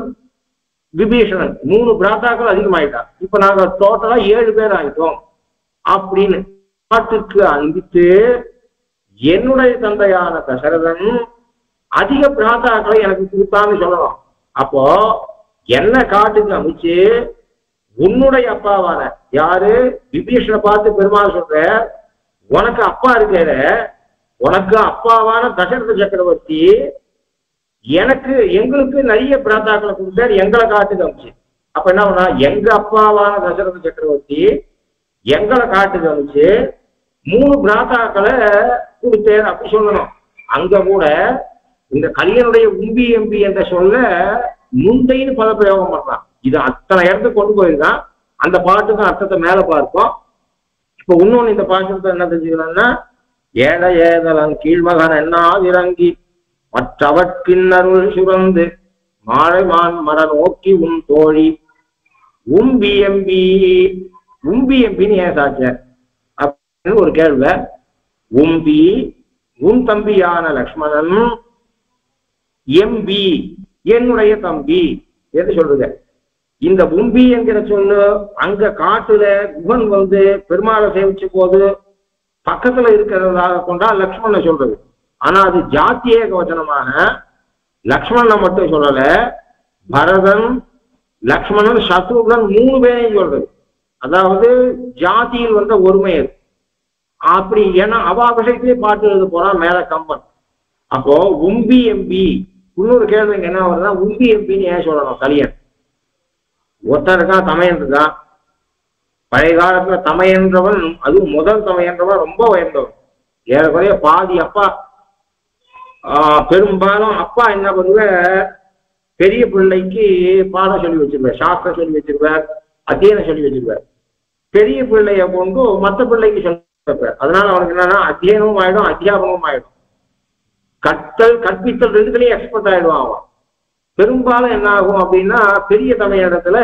விபீஷணன் 3 பிராத்தாக்கள் அதிகமாயிட்டான். இப்ப நாங்க டோட்டலா 7 பேர் ஆயிட்டோம் அப்படின்னு காட்டுக்கு அனுப்பித்து என்னுடைய தந்தையான தசரதன் அதிக பிராத்தாக்களை எனக்கு கொடுத்தான்னு சொல்லணும். அப்போ என்ன காட்டுக்கு அமைச்சு உன்னுடைய அப்பாவான யாரு விபீஷணனை பார்த்து பெருமாள் சொல்ற, உனக்கு அப்பா இருக்கிற உனக்கு அப்பாவான தசரத சக்கரவர்த்தி எங்களுக்கு நிறைய பிராத்தாக்களை கொடுத்தாரு, எங்களை காட்டுக்கு அமைச்சு. அப்ப என்ன பண்ணா, எங்க அப்பாவான தசரத சக்கரவர்த்தி எங்களை காட்டுக்கு அமைச்சு 3 பிராத்தாக்களை கொடுத்தேன் அப்படி சொல்லணும். அங்க கூட இந்த கலியனுடைய உம்பி எம்பி என்ற சொல்ல நுந்தைன்னு பல பிரயோகம் பண்ணலாம். இது அத்தனை இடத்துக்கு கொண்டு போயிருக்கான். அந்த பாட்டுக்கும் அர்த்தத்தை மேல பார்ப்போம். இப்ப இன்னொன்னு இந்த பாட்டுக்கு என்ன தெரிஞ்சுக்கணும்னா, ஏழை ஏதலன் கீழ்மகன் என்னாதிறங்கி மற்றவர்க்கின்னருள் சுரந்து மாழைமான் மர நோக்கி உன் தோழி உம்பி எம்பின்னு ஏன் சாச்ச அப்படின்னு ஒரு கேள்வி. உம்பி உன் தம்பியான லக்ஷ்மணன், எம்பி என்னுடைய தம்பி என்று சொல்றது. இந்த உம்பி என்கிற சொல்லு அங்க காட்டுல குகன் பெருமாளை சேவிச்ச போது பக்கத்துல இருக்கிறதாக கொண்டா லக்ஷ்மணனை சொல்றது. ஆனா அது ஜாத்திய வச்சனமாக லக்ஷ்மணனை மட்டும் சொல்லல, பரதன் லக்ஷ்மணன் சத்ருகன் 3 பேரையும் சொல்றது. அதாவது ஜாதியில் ஒருமை அப்படி. ஏன்னா அவ விஷயத்திலே பாட்டு எழுத போறான் மேல கம்பன். அப்போ உம்பி எம்பி இன்னொரு கேள்வி என்ன வருதுன்னா, உம்பி எம்பின்னு ஏன் சொல்லணும் கலியன்? ஒருத்தன் இருக்கான், தமையன் இருக்கான். பழைய காலத்துல தமையன்றவன், அதுவும் முதல் தமையன்றவன் ரொம்ப உயர்ந்தவன். ஏறக்குறைய பாதி அப்பா. பெரும்பாலும் அப்பா என்ன பண்ணுவார், பெரிய பிள்ளைக்கு பாடம் சொல்லி வச்சிருவார், சாஸ்திரம் சொல்லி வச்சிருவார், அத்தியனம் சொல்லி வச்சிருவார். பெரிய பிள்ளைய கொண்டு மற்ற பிள்ளைக்கு சொல்லி வைப்பார். அதனால அவனுக்கு என்னன்னா அத்தியனமும் ஆயிடும் அத்தியாபனமும் ஆயிடும். கற்பித்தல் ரெண்டுத்துலயும் எக்ஸ்பர்ட் ஆயிடுவான் அவன். பெரும்பாலும் என்ன ஆகும் அப்படின்னா, பெரிய தமையிடத்துல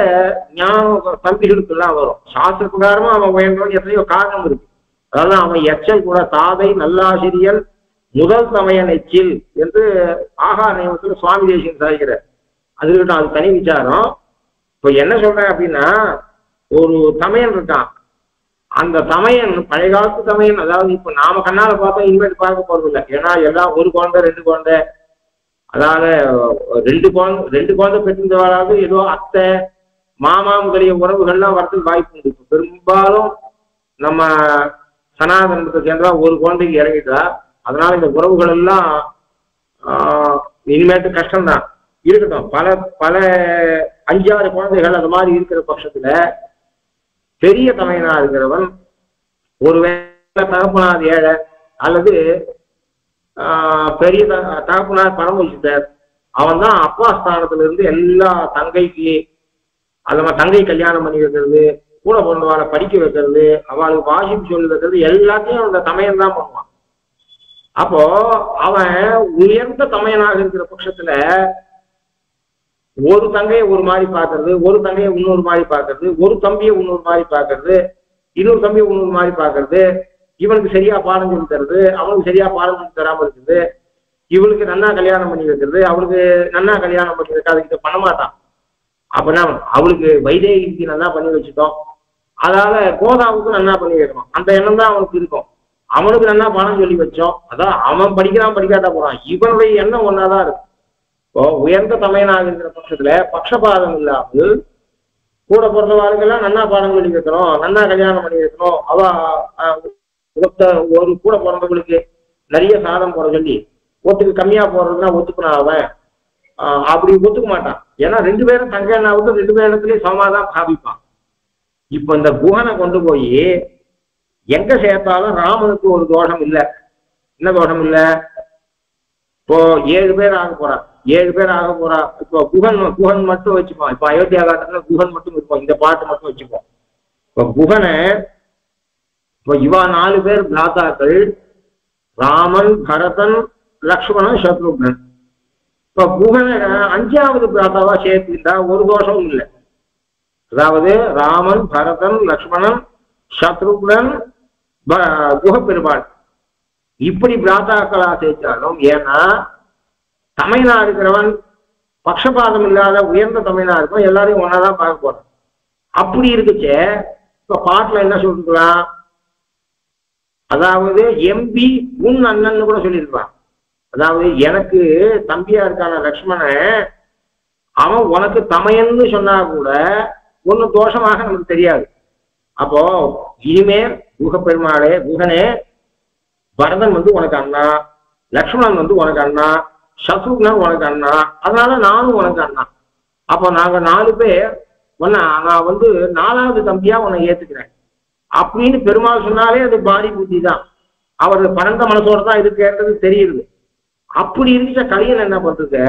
ஞானம் தம்பிகளுக்கு எல்லாம் வரும். சாஸ்திர பிரகாரமா அவன் உயர்ந்தவன் எத்தனையோ காரணம் இருக்கு. அதனால அவன் எச்சல் கூட தாதை நல்லாசிரியல் முதல் தமையன் எச்சில் என்று ஆகார நியமத்துல சுவாமி தேசியம் சாதிக்கிறார். அதுக்கிட்ட அது தனி விசாரம். இப்ப என்ன சொல்றேன் அப்படின்னா, ஒரு தமையன் இருக்கான். அந்த தமையன் பழைய காலத்து தமையன், அதாவது இப்ப நாம கண்ணால பார்த்தோம், இனிமேல் பார்க்க போறது இல்லை. ஏன்னா எல்லாம் 1 குழந்தை 2 குழந்தை, அதாவது 2 குழந்தை பெற்றிருந்தவளாவது ஏதோ அத்தை மாமா முதலிய உறவுகள்லாம் வரதுக்கு வாய்ப்பு உண்டு. பெரும்பாலும் நம்ம சனாதனத்தை சேர்ந்தா ஒரு குழந்தைக்கு இறங்கிட்டா, அதனால இந்த உறவுகள் எல்லாம் இனிமேட்டு கஷ்டம்தான். இருக்கட்டும், பல பல 5-6 குழந்தைகள் அது மாதிரி இருக்கிற பட்சத்துல பெரிய தமையனா இருக்கிறவன் ஒருவேளை தகப்பனார் ஏழை அல்லது பெரிய தகப்பனார் பரம வச்சுட்டார், அவன் தான் அப்பா ஸ்தானத்துல இருந்து எல்லா தங்கைக்கு அது மாதிரி தங்கை கல்யாணம் பண்ணி வைக்கிறது, கூட பிறந்தவாளை படிக்க வைக்கிறது, அவளுக்கு வாசிப்பு சொல்லி வைக்கிறது, எல்லாத்தையும் அந்த தமையன் தான் பண்ணுவான். அப்போ அவன் உயர்ந்த தமையனாக இருக்கிற பட்சத்துல ஒரு தங்கையை ஒரு மாதிரி பார்க்கறது, ஒரு தங்கையை இன்னொரு மாதிரி பார்க்கறது, ஒரு தம்பியை இன்னொரு மாதிரி பார்க்கறது, இன்னொரு தம்பியை இன்னொரு மாதிரி பார்க்கறது, இவனுக்கு சரியா பாடம் சொல்லி தருது, அவனுக்கு சரியா பாடம் சொல்லி தராம இருக்குது, இவளுக்கு நன்னா கல்யாணம் பண்ணி வைக்கிறது, அவளுக்கு நன்னா கல்யாணம் பண்ணி வைக்காத பண்ண மாட்டான். அப்படின்னா அவளுக்கு வைதேகிக்கு நல்லா பண்ணி வச்சுட்டோம், அதனால கோதாவுக்கு நல்லா பண்ணி வைக்கணும், அந்த எண்ணம் தான் அவனுக்கு இருக்கும். அவனுக்கு நல்லா பாடம் சொல்லி வச்சோம், அதான் அவன் படிக்கிறான் படிக்காட்டா போறான், இவனுடைய எண்ணம் ஒன்னாதான் இருக்கு. இப்போ உயர்ந்த தமையனாக இருக்கிற பட்சத்துல பட்சபாதம் இல்லாமல் கூட பிறந்தவாளுக்கெல்லாம் நன்னா பாடம் சொல்லி வைக்கணும், நன்னா கல்யாணம் பண்ணி வைக்கணும், அவ ஒரு கூட பிறந்தவங்களுக்கு நிறைய சாதம் போட சொல்லி ஒத்துக்கு கம்மியா போடுறதுன்னா ஒத்துக்கணும் அவன் அப்படி ஒத்துக்க மாட்டான். ஏன்னா 2 பேரும் தங்கைனாவுக்கு 2 பேரிடத்துலயும் சமாதான் பாவிப்பான். இப்ப இந்த குஹனை கொண்டு போய் எங்க சேர்த்தாலும் ராமனுக்கு ஒரு தோஷம் இல்லை. என்ன தோஷம் இல்லை? இப்போ 7 பேர் ஆக போறா, 7 பேர் ஆக போறா. இப்போ குஹன் மட்டும் வச்சுப்போம். இப்போ அயோத்தியா காலத்துல குஹன் மட்டும் இருப்போம், இந்த பாட்டு மட்டும் வச்சுப்போம். இப்போ குஹனை இப்போ இவா 4 பேர் பிராத்தாக்கள், ராமன், பரதன், லக்ஷ்மணன், சத்ருக்னன். இப்ப குஹனை 5வது பிராத்தாவா சேர்த்துக்கிட்டா ஒரு தோஷமும் இல்லை. அதாவது ராமன், பரதன், லக்ஷ்மணன், சத்ருக்னன், குஹ பெருமாள் இப்படி பிராத்தாக்களா சேர்த்தாலும், ஏன்னா தமையனா இருக்கிறவன் பட்சபாதம் இல்லாத உயர்ந்த தமையனா இருக்கும், எல்லாரையும் ஒன்னாதான் பார்க்க போறான். அப்படி இருக்குச்சே இப்ப பாட்டுல என்ன சொல்லிருக்கலாம், அதாவது எம்பி உன் அண்ணன் கூட சொல்லியிருப்பான். அதாவது எனக்கு தம்பியா இருக்கான லக்ஷ்மணன், அவன் உனக்கு தமையன்னு சொன்னா கூட ஒன்னும் தோஷமாக நமக்கு தெரியாது. அப்போ இனிமேல் குஹ பெருமாளே, குஹனே, பரதன் உனக்கு அண்ணா, லக்ஷ்மணன் உனக்கு அண்ணா, சத்ருக்னன் உனக்கு அண்ணா, அதனால நானும் உனக்கு அண்ணா. அப்போ நாங்க 4 பேர் நான் 4வது தம்பியா உன்னை ஏத்துக்கிறேன் அப்படின்னு பெருமாள் சொன்னாலே அது பாரி புத்தி தான். அவர் பரந்த மனசோட தான் இது கேட்டது தெரியுது. அப்படி இருக்க கலியன் என்ன பண்றது,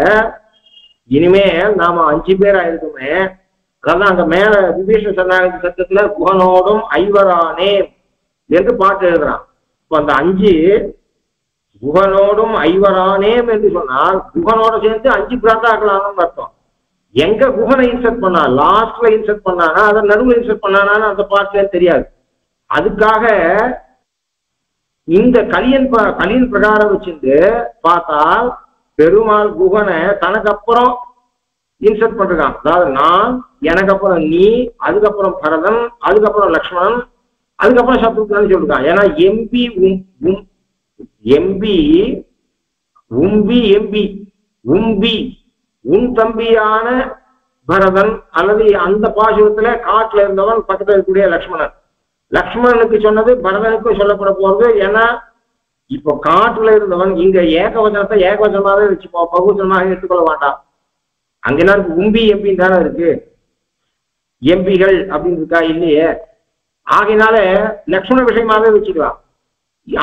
இனிமேல் நாம 5 பேரா இருக்குமே, அதான் அங்க மேல விபீஷண சரணாகதி சத்தத்துல குஹனோடும் ஐவரானே என்று பாட்டு எழுதுறான். இப்ப அந்த 5 குஹனோடும் ஐவரானேம் என்று சொன்னால் குஹனோட சேர்ந்து 5 பிராத்தாக்களான்னு அர்த்தம். எங்க குஹனை இன்சர்ட் பண்ணா, லாஸ்ட்ல இன்சர்ட் பண்ணானா அதை நடுவில் இன்சர்ட் பண்ணானான்னு அந்த பாட்டுல தெரியாது. அதுக்காக இந்த கலியன் பிரகாரம் வச்சிருந்து பார்த்தால் பெருமாள் குஹனை தனக்கு அப்புறம் இன்சர்ட் பண்றான். அதாவது நான், எனக்கு அப்புறம் நீ, அதுக்கப்புறம் பரதன், அதுக்கப்புறம் லக்ஷ்மணன், அதுக்கப்புறம் சத்ருக்னன் சொல்லிருக்கான். ஏன்னா எம்பி எம்பி உம்பி எம்பி உம்பி உன் தம்பியான பரதன் அல்லது அந்த பாசுரத்துல காட்டுல இருந்தவன் பக்கத்துல இருக்கக்கூடிய லக்ஷ்மணன். லக்ஷ்மணனுக்கு சொன்னது பரதனுக்கும் சொல்லப்பட போறது. ஏன்னா இப்போ காட்டுல இருந்தவன் இங்க ஏகவச்சனத்தை ஏகவச்சனமாவே வச்சுப்போ, பகுவச்சனமாக எடுத்துக்கொள்ள வேண்டாம். அங்கன்னா உம்பி எம்பின்னு தானே இருக்கு, எம்பிகள் அப்படின்னு இருக்கா இல்லையே. ஆகினால லக்ஷ்மண விஷயமாவே வச்சுக்கலாம்.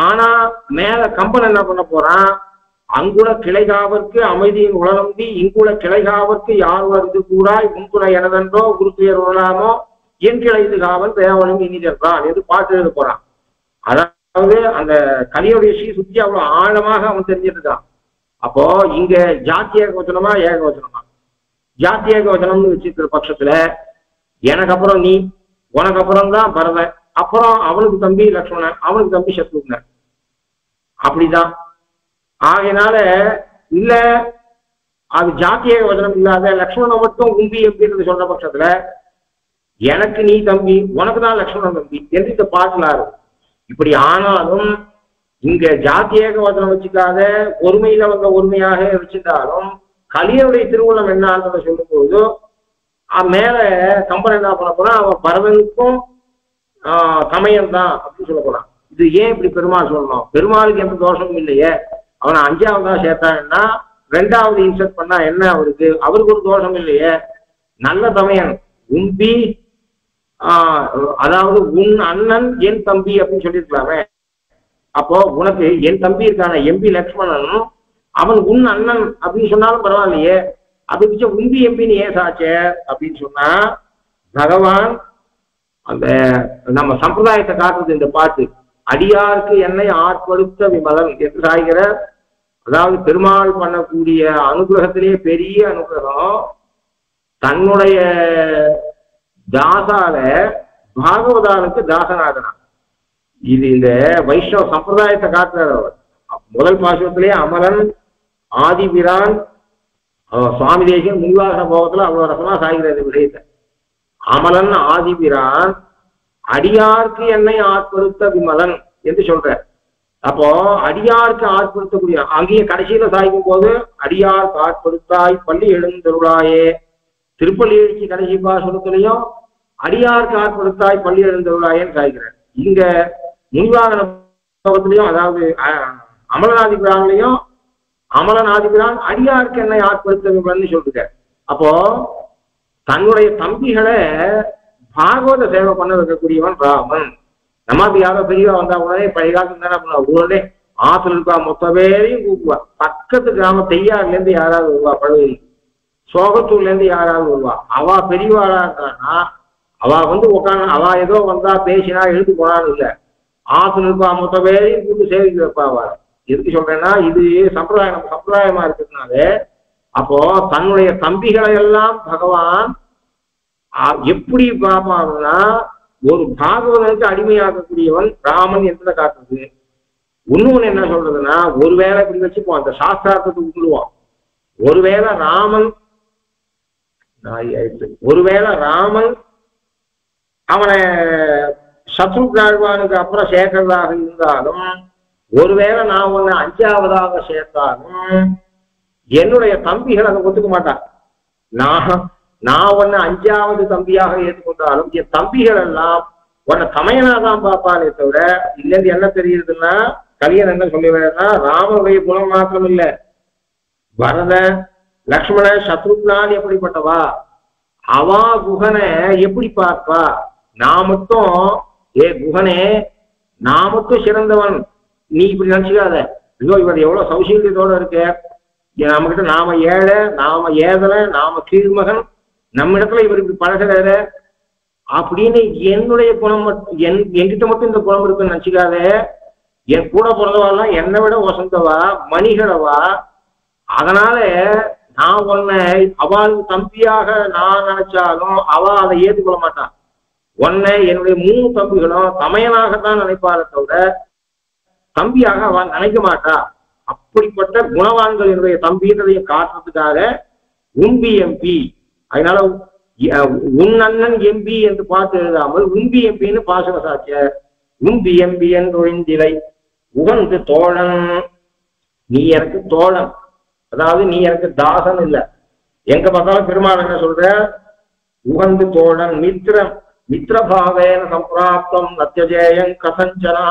ஆனா மேல கம்பன் என்ன பண்ண போறான், அங்குல கிளைகாவற்கு அமைதியின் உளநம்பி இங்குல கிளைகாவற்கு யார் வந்து கூறாய் உன்குண எனதென்றோ குருத்துயர் உணலாமோ என் கிளைது காவல் தேவனும் இனிதான் என்று பாட்டு எழுத போறான். அதாவது அந்த கலியுடைய சுத்தி அவ்வளவு ஆழமாக அவன் தெரிஞ்சிட்டு இருக்கான். அப்போ இங்க ஜாத்தி ஏகவச்சனமா ஏகவச்சனமா, ஜாத்தி ஏகவச்சனம்னு வச்சிருக்கிற பட்சத்துல எனக்கு அப்புறம் நீ, உனக்கு அப்புறம் தான் பரதன், அப்புறம் அவனுக்கு தம்பி லக்ஷ்மணன், அவனுக்கு தம்பி சத்ருக்னன், அப்படிதான். ஆகையினால இல்ல அது ஜாத்திய வசனம் இல்லாத லக்ஷ்மணனை மட்டும் உம்பி அப்படின்றது சொல்ற பட்சத்துல எனக்கு நீ தம்பி, உனக்கு தான் லக்ஷ்மணன் தம்பி என்று இந்த பாட்டுல இருக்கும். இப்படி ஆனாலும் இங்க ஜாத்தியேக வசனம் வச்சுக்காத ஒருமையில ஒருமையாக வச்சிருந்தாலும் கலியனுடைய திருவுள்ளம் என்னன்றதை சொல்லும் போது மேல கம்பன் என்ன பண்ண போனா அவன் பரதனுக்கும் தமையன் தான் அப்படின்னு சொல்ல போறான். இது ஏன் இப்படி பெருமாள் சொல்லணும்? பெருமாளுக்கு எந்த தோஷமும் இல்லையே, அவனை 5ஆவதா சேர்த்தாங்கன்னா 2வது இன்சர்ட் பண்ணா என்ன அவருக்கு ஒரு தோஷம் இல்லையே. நல்ல தமையன் உம்பி அதாவது உன் அண்ணன் என் தம்பி அப்படின்னு சொல்லியிருக்கலாமே. அப்போ உனக்கு என் தம்பி இருக்கான எம்பி லக்ஷ்மணன், அவன் உன் அண்ணன் அப்படின்னு சொன்னாலும் பரவாயில்லையே, அப்படி உம்பி எம்பின்னு ஏன் சாச்சே அப்படின்னு சொன்னா பகவான் அந்த நம்ம சம்பிரதாயத்தை காட்டுறது இந்த பாட்டு. அடியாருக்கு என்னை ஆட்படுத்த விமலன் என்று சாய்கிற, அதாவது பெருமாள் பண்ணக்கூடிய அனுகிரகத்திலேயே பெரிய அனுகிரகம் தன்னுடைய தாசால பாகவதானுக்கு தாசனாகிறான். இது இந்த வைஷ்ணவ சம்பிரதாயத்தை காட்டுறார். முதல் பாசுரத்திலேயே அமரன் ஆதிபிரான் சுவாமி தேசியம் முன்வாகன போகத்துல அவ்வளவு ரசமா சாய்கிறது விஷயத்தை. அமலன் ஆதிபிரான் அடியாருக்கு என்னை ஆட்படுத்த விமலன் என்று சொல்ற. அப்போ அடியாருக்கு ஆட்படுத்தக்கூடிய அங்கேயே கடைசியில சாய்க்கும் போது அடியாருக்கு ஆட்படுத்தாய் பள்ளி எழுந்தருளாயே, திருப்பள்ளி எழுச்சி கடைசி பாசுரத்திலையும் அடியாருக்கு ஆட்படுத்தாய் பள்ளி எழுந்தருளாயேன்னு சாய்கிறார். இங்க முன்வாகன போகத்திலையும் அதாவது அமலநாதிபிரான்லையும் அமலநாதிபிரான் அடியாருக்கு என்னை ஆட்படுத்த விமலன்னு சொல்லிருக்க. அப்போ தன்னுடைய தம்பிகளை பாகவத சேவை பண்ண வைக்கக்கூடியவன் ராமன். நம்ம யாரோ பெரியவா வந்தா உடனே பழைய காலத்துல என்ன பண்ணுவா, உடனே ஆத்துல இருக்கா மொத்த பேரையும் கூப்பிடுவா. பக்கத்து கிராம தெய்யாறுல இருந்து யாராவது வருவா, பழுவேரி சோகத்தூர்ல இருந்து யாராவது வருவா. அவ பெரியவாளா இருக்கான்னா அவ உட்காந்து அவ ஏதோ வந்தா பேசினா எழுந்து போனான்னு இல்லை, ஆத்துல இருக்கா மொத்த பேரையும் கூப்பிட்டு சேவிக்க வைப்பா. அவ எதுக்கு சொல்றேன்னா இது சம்பிரதாயம், நம்ம சம்பிரதாயமா இருக்கிறதுனால. அப்போ தன்னுடைய தம்பிகளை எல்லாம் பகவான் எப்படி பார்ப்பாங்கன்னா ஒரு பாகவதனுக்கு அடிமையாகக்கூடியவன் ராமன் என்பதை காட்டுறது. இன்னொன்னு என்ன சொல்றதுன்னா, ஒருவேளை இப்படி வச்சுப்போம், அந்த சாஸ்திரார்த்தத்தை விட்டுடுவோம். ஒருவேளை ராமன் அவனை சத்ருகாழ்வானுக்கு அப்புறம் சேர்க்கிறதாக இருந்தாலும், ஒருவேளை நான் உன்னை 5ஆவதாக சேர்த்தாலும் என்னுடைய தம்பிகள் அதை ஒத்துக்க மாட்டான். நான் உன்னை 5ஆவது தம்பியாக ஏற்றுக்கொண்டாலும் என் தம்பிகள் எல்லாம் உன்னை தமையனாதான் பார்ப்பானே தவிர, இல்லைன்னு என்ன தெரியுதுன்னா கலியன் என்ன சொல்லுவேன்னா, ராமனுடைய குணம் மாத்திரம் இல்லை, பரத லக்ஷ்மண சத்ருக்னான் எப்படிப்பட்டவா, அவா குகனை எப்படி பார்ப்பா. நான் மட்டும் குகனே நான் மட்டும் சிறந்தவன் நீ இப்படி நினைச்சுக்காத. ஐயோ இவர் எவ்வளவு சௌசீல்யத்தோட இருக்க, நம்ம கிட்ட நாம ஏழை, நாம ஏதலை, நாம கீழ்மகன், நம்ம இடத்துல இவர் இப்படி பழகிறாரு அப்படின்னு என்னுடைய குணம் மட்டும் என்கிட்ட மட்டும் இந்த குணம் இருக்குன்னு நினைச்சுக்காத. என் கூட பிறந்தவாள்லாம் என்னை விட வசந்தவா மணிகளவா. அதனால நான் உன்னை அவளுக்கு தம்பியாக நான் நினைச்சாலும் அவ அதை ஏற்றுக்கொள்ள மாட்டான். உன்னை என்னுடைய 3 தம்பிகளும் தமையனாகத்தான் நினைப்பாரை தவிர தம்பியாக அவன் நினைக்க மாட்டா. அப்படிப்பட்ட குணவான்கள் என்னுடைய தம்பின்றதையும் காட்டுறதுக்காக உம்பி எம்பி. அதனால உன் அண்ணன் எம்பி என்று பார்த்து எழுதாமல் உம்பி எம்பின்னு பாசக சாட்சிய. உம்பி எம்பி என்று ஒழிந்திலை உகந்து தோழன், நீ எனக்கு தோழன், அதாவது நீ எனக்கு தாசன் இல்ல. எங்க பார்த்தாலும் பெருமாள் என்ன சொல்ற, உகந்து தோழன் மித்திரம் மித்திரபாவேன சம்பிராப்தம் நத்தியஜேயங் கசஞ்சனா.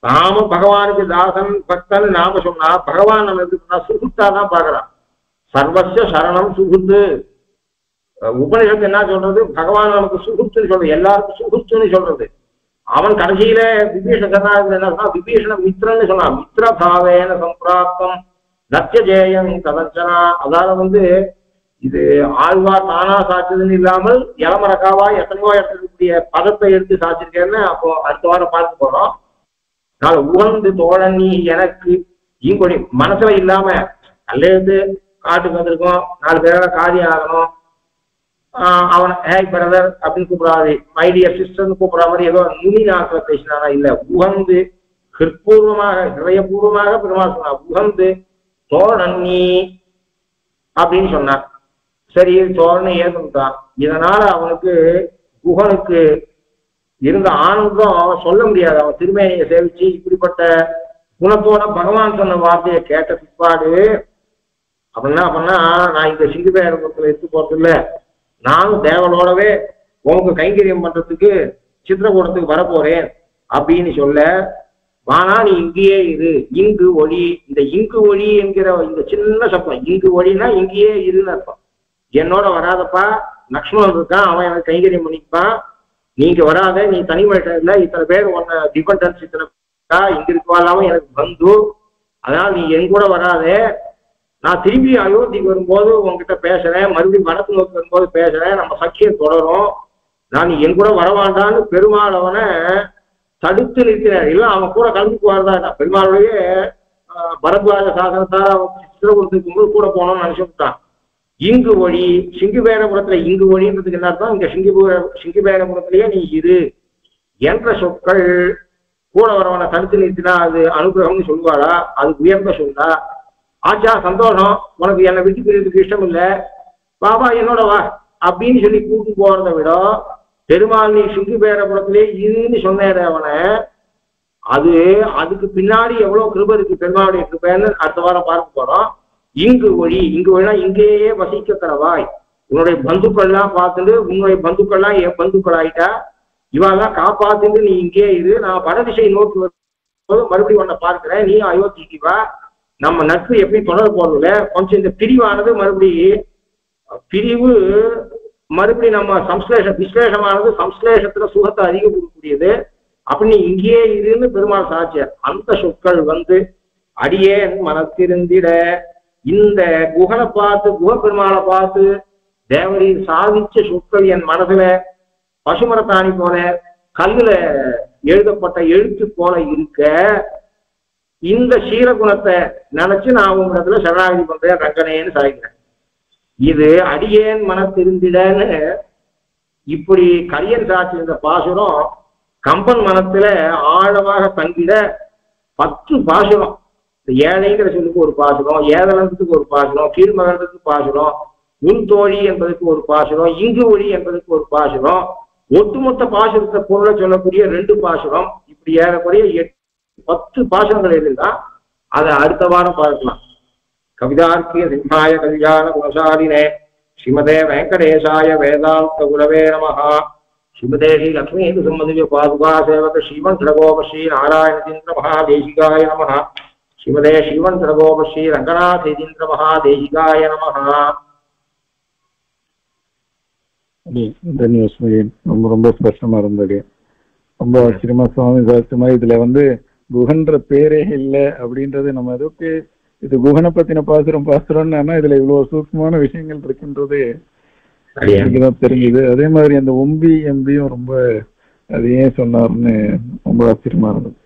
நாம பகவானுக்கு தாசன் பக்தன் நாம சொன்னா பகவான் நம்ம எதுக்குன்னா சுகுத்தா தான் பாக்குறான். சர்வஸ்ய சரணம் சுகுத்து. உபநிஷத்து என்ன சொல்றது, பகவான் நமக்கு சுகுத்துன்னு சொல்றது, எல்லாருக்கும் சுகுத்துன்னு சொல்றது. அவன் கடைசியில விபீஷண என்ன சொன்னா, விபீஷண மித்திரன்னு சொன்னான். மித்திரபாவேன சம்பிராப்தம் நத்தியஜேயங் கதஞ்சனா. அதாவது இது ஆழ்வார் தானா சாட்சியதுன்னு இல்லாமல் இளமரக்காவா எத்தனையோ இடத்துக்கூடிய பதத்தை எடுத்து சாட்சிருக்கேன்னு அப்போ அடுத்த வாரம் பார்த்து போறோம். நான் உகந்து தோழன் நீ எனக்கு ஈங்கொடி மனசுல இல்லாம அல்லது காட்டுக்கு வந்திருக்கோம், 4 பேரோட காரியம் ஆகணும், அவன் ஹேய் பிரதர் அப்படின்னு கூப்பிடாது, மைடியர் சிஸ்டர்னு கூப்பிடுற மாதிரி ஏதோ நுனி நாட்டில் பேசினானா இல்ல. உகந்து ஹிருத்பூர்வமாக ஹிருதயபூர்வமாக பெருமாள் சொன்னா உகந்து தோழன் நீ அப்படின்னு சொன்னான். சரி தோழனை ஏற்றுட்டான். இதனால அவனுக்கு குகனுக்கு இருந்த ஆனந்தம் சொல்ல முடியாது. அவன் திருமேனியை சேவிச்சு இப்படிப்பட்ட குணத்தோட பகவான் சொன்ன வார்த்தையை கேட்ட பிற்பாடு அப்படின்னா நான் இந்த சிங்கப்பேரத்துல எடுத்து போறது இல்லை, நானும் தேவனோடவே உனக்கு கைங்கரியம் பண்றதுக்கு சித்திரகூடத்துக்கு வரப்போறேன் அப்படின்னு சொல்ல, வானா நீ இங்கேயே இரு, இங்கு ஒளி. இந்த இங்கு ஒளி என்கிற இந்த சின்ன சப்தம், இங்கு ஒளினா இங்கேயே இருன்னு அர்த்தம். என்னோட வராதப்பா, லக்ஷ்மணன் இருக்கான், அவன் எனக்கு கைங்கரியம் பண்ணிப்பான், நீங்க வராத, நீ தனிமட்ட இல்ல, இத்தனை பேர் உன்னை டிபெண்டன்ஸ், இத்தனை இங்க இருக்கவாலாம எனக்கு பந்து, அதனால நீ என் கூட வராதே, நான் திரும்பி அயோத்திக்கு வரும்போது உங்ககிட்ட பேசுறேன், மறுபடியும் வடக்கு நோக்கி வரும்போது பேசுறேன், நம்ம சக்கியம் தொடரும், நான் நீ என் கூட வரவாண்டான்னு பெருமாள் அவனை தடுத்து நிறுத்தினார். இல்லை அவன் கூட கலந்துக்குவார்தான். பெருமாளுடைய பரத்வாஜ சாசனத்தால் அவன் சித்திரகூடத்துக்கு கூட போனோம்னு நினைச்சுட்டான். இங்கு ஒளி, சிங்கிபேரபுரத்துல இங்கு ஒளின்றதுக்கு என்ன அர்த்தம், இங்க சிங்கிபேரபுரத்திலேயே நீ இரு என்ற சொற்கள் கூட வரவனை தடுத்து நிறுத்தினா அது அனுகிரகம்னு சொல்லுவாரா? அது உயர்ந்த சொல்லா? ஆச்சா சந்தோஷம், உனக்கு என்னை விட்டு பிரிவுக்கு இஷ்டம் இல்லை, பாபா என்னோட வா அப்படின்னு சொல்லி கூட்டி போறதை விட, பெருமாள் நீ சிங்கிபேரபுரத்திலே இருன்னு சொன்னேன் அவனை, அதுக்கு பின்னாடி எவ்வளவு கிருபை இருக்கு பெருமாளுடைய கிருபைன்னு அடுத்த வாரம் பார்க்க போறோம். இங்கு ஒளி, இங்கு ஒளினா இங்கேயே வசிக்க தரவாய், உன்னுடைய பந்துக்கள்லாம் பார்த்துட்டு, உன்னுடைய பந்துக்கள்லாம் என் பந்துக்கள் ஆயிட்டா, இவாளெல்லாம் காப்பாத்துட்டு நீ இங்கே இரு, நான் வடதிசை நோக்கி வரும்போது மறுபடியும் உன்னை பார்க்கிறேன், நீ அயோத்திக்கு வா, நம்ம நட்பு எப்படி தொடர போறதில்ல, கொஞ்சம் இந்த பிரிவானது பிரிவு மறுபடியும் நம்ம விஸ்லேஷமானது சம்ஸ்லேஷத்துல சுகத்தை அதிகப்படுத்தக்கூடியது, அப்படி நீ இங்கேயே இருன்னு பெருமாள் சாட்சியார். அந்த சொற்கள் அடியேன் மனத்திருந்திட, இந்த குகனை பார்த்து, குக பெருமாளை பார்த்து தேவரீர் சாதிச்ச சொற்கள் என் மனதுல பசுமரத்தாணி போல கல்லுல எழுதப்பட்ட எழுத்து போல இருக்க, இந்த சீரகுணத்தை நினைச்சு நான் உங்களிடத்துல சரணாகதி பண்றேன் ரங்கனேன்னு சாய்க்கிறேன். இது அடியேன் மனத்திருந்திடன்னு இப்படி கரியன் சாட்சி இந்த பாசுரம் கம்பன் மனத்துல ஆழமாக தங்கிட 10 பாசுரம். ஏழைங்கிற சொல்லுக்கு ஒரு பாசுரம், ஏதலத்துக்கு ஒரு பாசுரம், கீழ்மகத்துக்கு பாசுரம், உன் தோழி என்பதற்கு ஒரு பாசுரம், இங்கு ஒளி என்பதற்கு ஒரு பாசுரம், ஒட்டுமொத்த பாசுரத்தை பொருளை சொல்லக்கூடிய 2 பாசுரம், இப்படி ஏறக்குறைய 10 பாசுரங்கள் இருந்தா அதை அடுத்த வாரம் பார்க்கலாம். கவிதார்க்கிய சிம்ஹாய கல்யாண குணசாலினே ஸ்ரீமதே வெங்கடேசாய வேதாந்த குரவே நமஹா. ஸ்ரீமதே ஸ்ரீ லக்ஷ்மீ சம்பந்திய பாதுகா சேவக ஸ்ரீமன் சடகோப ஸ்ரீ நாராயணதீந்திர மகாதேசிகாய நமஹ. ஸ்ரீமதே ஸ்ரீமன் சடகோப ஸ்ரீ ரங்கநாதீந்திர மகாதேசிகாய நமஹ. ரொம்ப ரொம்ப ஸ்பஷ்டமா இருந்தது, ரொம்ப ஆச்சரியமா சுவாமி சாஸ்திரமா. இதுல குகன்ற பேரே இல்லை அப்படின்றது நம்ம எதுக்கு இது குகனை பத்தின பாசுரம்னா இதுல இவ்வளவு சூக்ஷ்மமான விஷயங்கள் இருக்குன்றது தான் தெரிஞ்சுது. அதே மாதிரி அந்த ஒம்பி எம்பியும் ரொம்ப அது ஏன் சொன்னார்னு ரொம்ப ஆச்சரியமா இருந்தது.